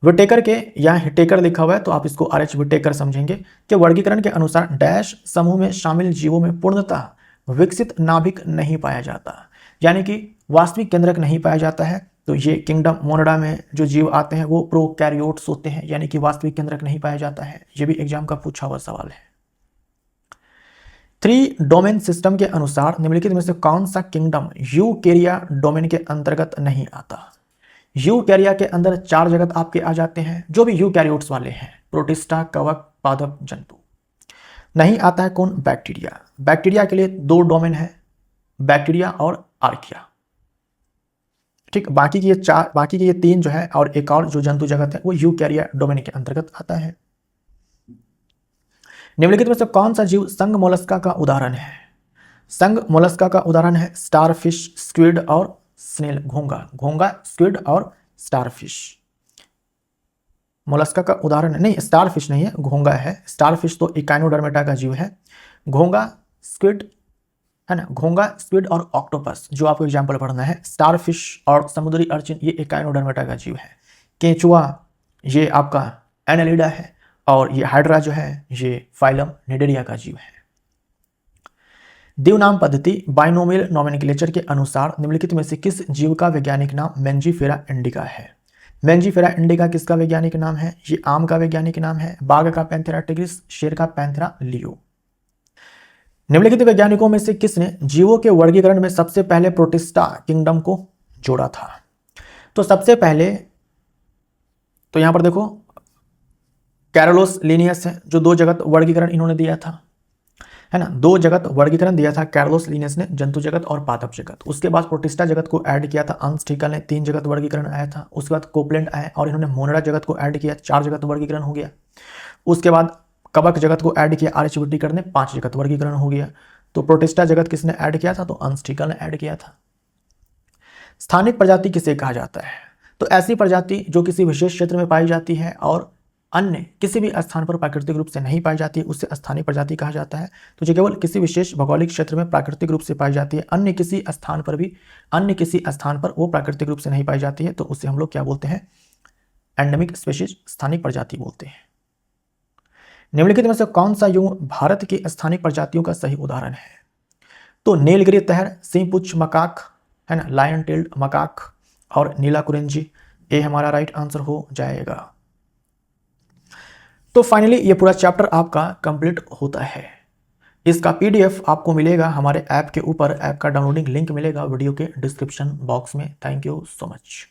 विटेकर के यहाँ हिटेकर लिखा हुआ है तो आप इसको RH विटेकर समझेंगे कि वर्गीकरण के अनुसार डैश समूह में शामिल जीवों में पूर्णतः विकसित नाभिक नहीं पाया जाता, यानी कि वास्तविक केंद्रक नहीं पाया जाता है। तो ये किंगडम मोनेडा में जो जीव आते हैं वो प्रोकैरियोट्स होते हैं, यानी कि वास्तविक केंद्रक नहीं पाया जाता है। ये भी एग्जाम का पूछा हुआ सवाल है। 3 डोमेन सिस्टम के अनुसार निम्नलिखित में से कौन सा किंगडम यूकेरिया डोमेन के अंतर्गत नहीं आता? यूकेरिया के अंदर 4 जगत आपके आ जाते हैं जो भी यूकैरियोट्स वाले हैं, प्रोटिस्टा, कवक, पादप, जंतु। नहीं आता है कौन? बैक्टीरिया। बैक्टीरिया के लिए 2 डोमेन है, बैक्टीरिया और आर्किया। ठीक, बाकी के ये 3 जो है और एक और जो जंतु जगत है वो यूकैरिया डोमेन के अंतर्गत आता है। निम्नलिखित में से कौन सा जीव संघ मोलस्का का उदाहरण है? संघ मोलस्का का उदाहरण है स्टारफिश, स्क्विड और स्नेल। घोंगा, घोंगा, स्क्विड और स्टारफिश मोलस्का का उदाहरण है। नहीं, स्टारफिश नहीं है, घोंगा है। स्टारफिश तो इकाइनोडर्मेटा का जीव है। घोंगा, स्क्विड, है ना। घोंगा, स्क्विड और ऑक्टोपस जो आपको एग्जाम्पल पढ़ना है। स्टारफिश और समुद्री अर्चिन ये इकाइनोडर्मेटा का जीव है। केंचुआ ये आपका एनालिडा है और ये हाइड्रा जो है ये फाइलम निडेरिया का जीव है। द्विनाम पद्धति बाइनोमियल नोमेनक्लेचर के अनुसार निम्नलिखित में से किस जीव का वैज्ञानिक नाम मेंजीफेरा इंडिका है? मेंजीफेरा इंडिका किसका वैज्ञानिक नाम है? ये आम का वैज्ञानिक नाम है। बाघ का पैंथेरा टिग्रिस, शेर का पैंथेरा लियो। निम्नलिखित वैज्ञानिकों में से किसने जीवों के वर्गीकरण में सबसे पहले प्रोटिस्टा किंगडम को जोड़ा था? तो सबसे पहले तो यहां पर देखो कैरोलोस लिनियस है जो 2 जगत वर्गीकरण इन्होंने दिया था, है ना। 2 जगत वर्गीकरण दिया था कैरोलोस लिनियस ने, जंतु जगत और पादप जगत। उसके बाद प्रोटिस्टा जगत को ऐड किया था अंस ठीकल ने, 3 जगत वर्गीकरण आया था। उसके बाद कोपलैंड आए और इन्होंने मोनेडा जगत को ऐड किया, 4 जगत वर्गीकरण हो गया। उसके बाद कवक जगत को ऐड किया RH विटेकर ने, 5 जगत वर्गीकरण हो गया। तो प्रोटिस्टा जगत किसने ऐड किया था? तो अंस ठीकल ने ऐड किया था। स्थानिक प्रजाति किसे कहा जाता है? तो ऐसी प्रजाति जो किसी विशेष क्षेत्र में पाई जाती है और अन्य किसी भी स्थान पर प्राकृतिक रूप से नहीं पाई जाती है, उससे स्थानिक प्रजाति कहा जाता है। तो जो केवल किसी विशेष भौगोलिक क्षेत्र में प्राकृतिक रूप से पाई जाती है, अन्य किसी स्थान पर वो प्राकृतिक रूप से नहीं पाई जाती है, तो उससे हम लोग क्या बोलते हैं? एंडेमिक स्पीशीज, स्थानिक प्रजाति बोलते हैं। निम्नलिखित में से कौन सा युग भारत की स्थानिक प्रजातियों का सही उदाहरण है? तो नीलगिरी तहर, सिंहपुच्छ मकाक, है ना, लायन टेल्ड मकाक और नीला कुरिंजी। ये हमारा राइट आंसर हो जाएगा। तो फाइनली ये पूरा चैप्टर आपका कंप्लीट होता है। इसका PDF आपको मिलेगा हमारे ऐप के ऊपर। ऐप का डाउनलोडिंग लिंक मिलेगा वीडियो के डिस्क्रिप्शन बॉक्स में। Thank you so much.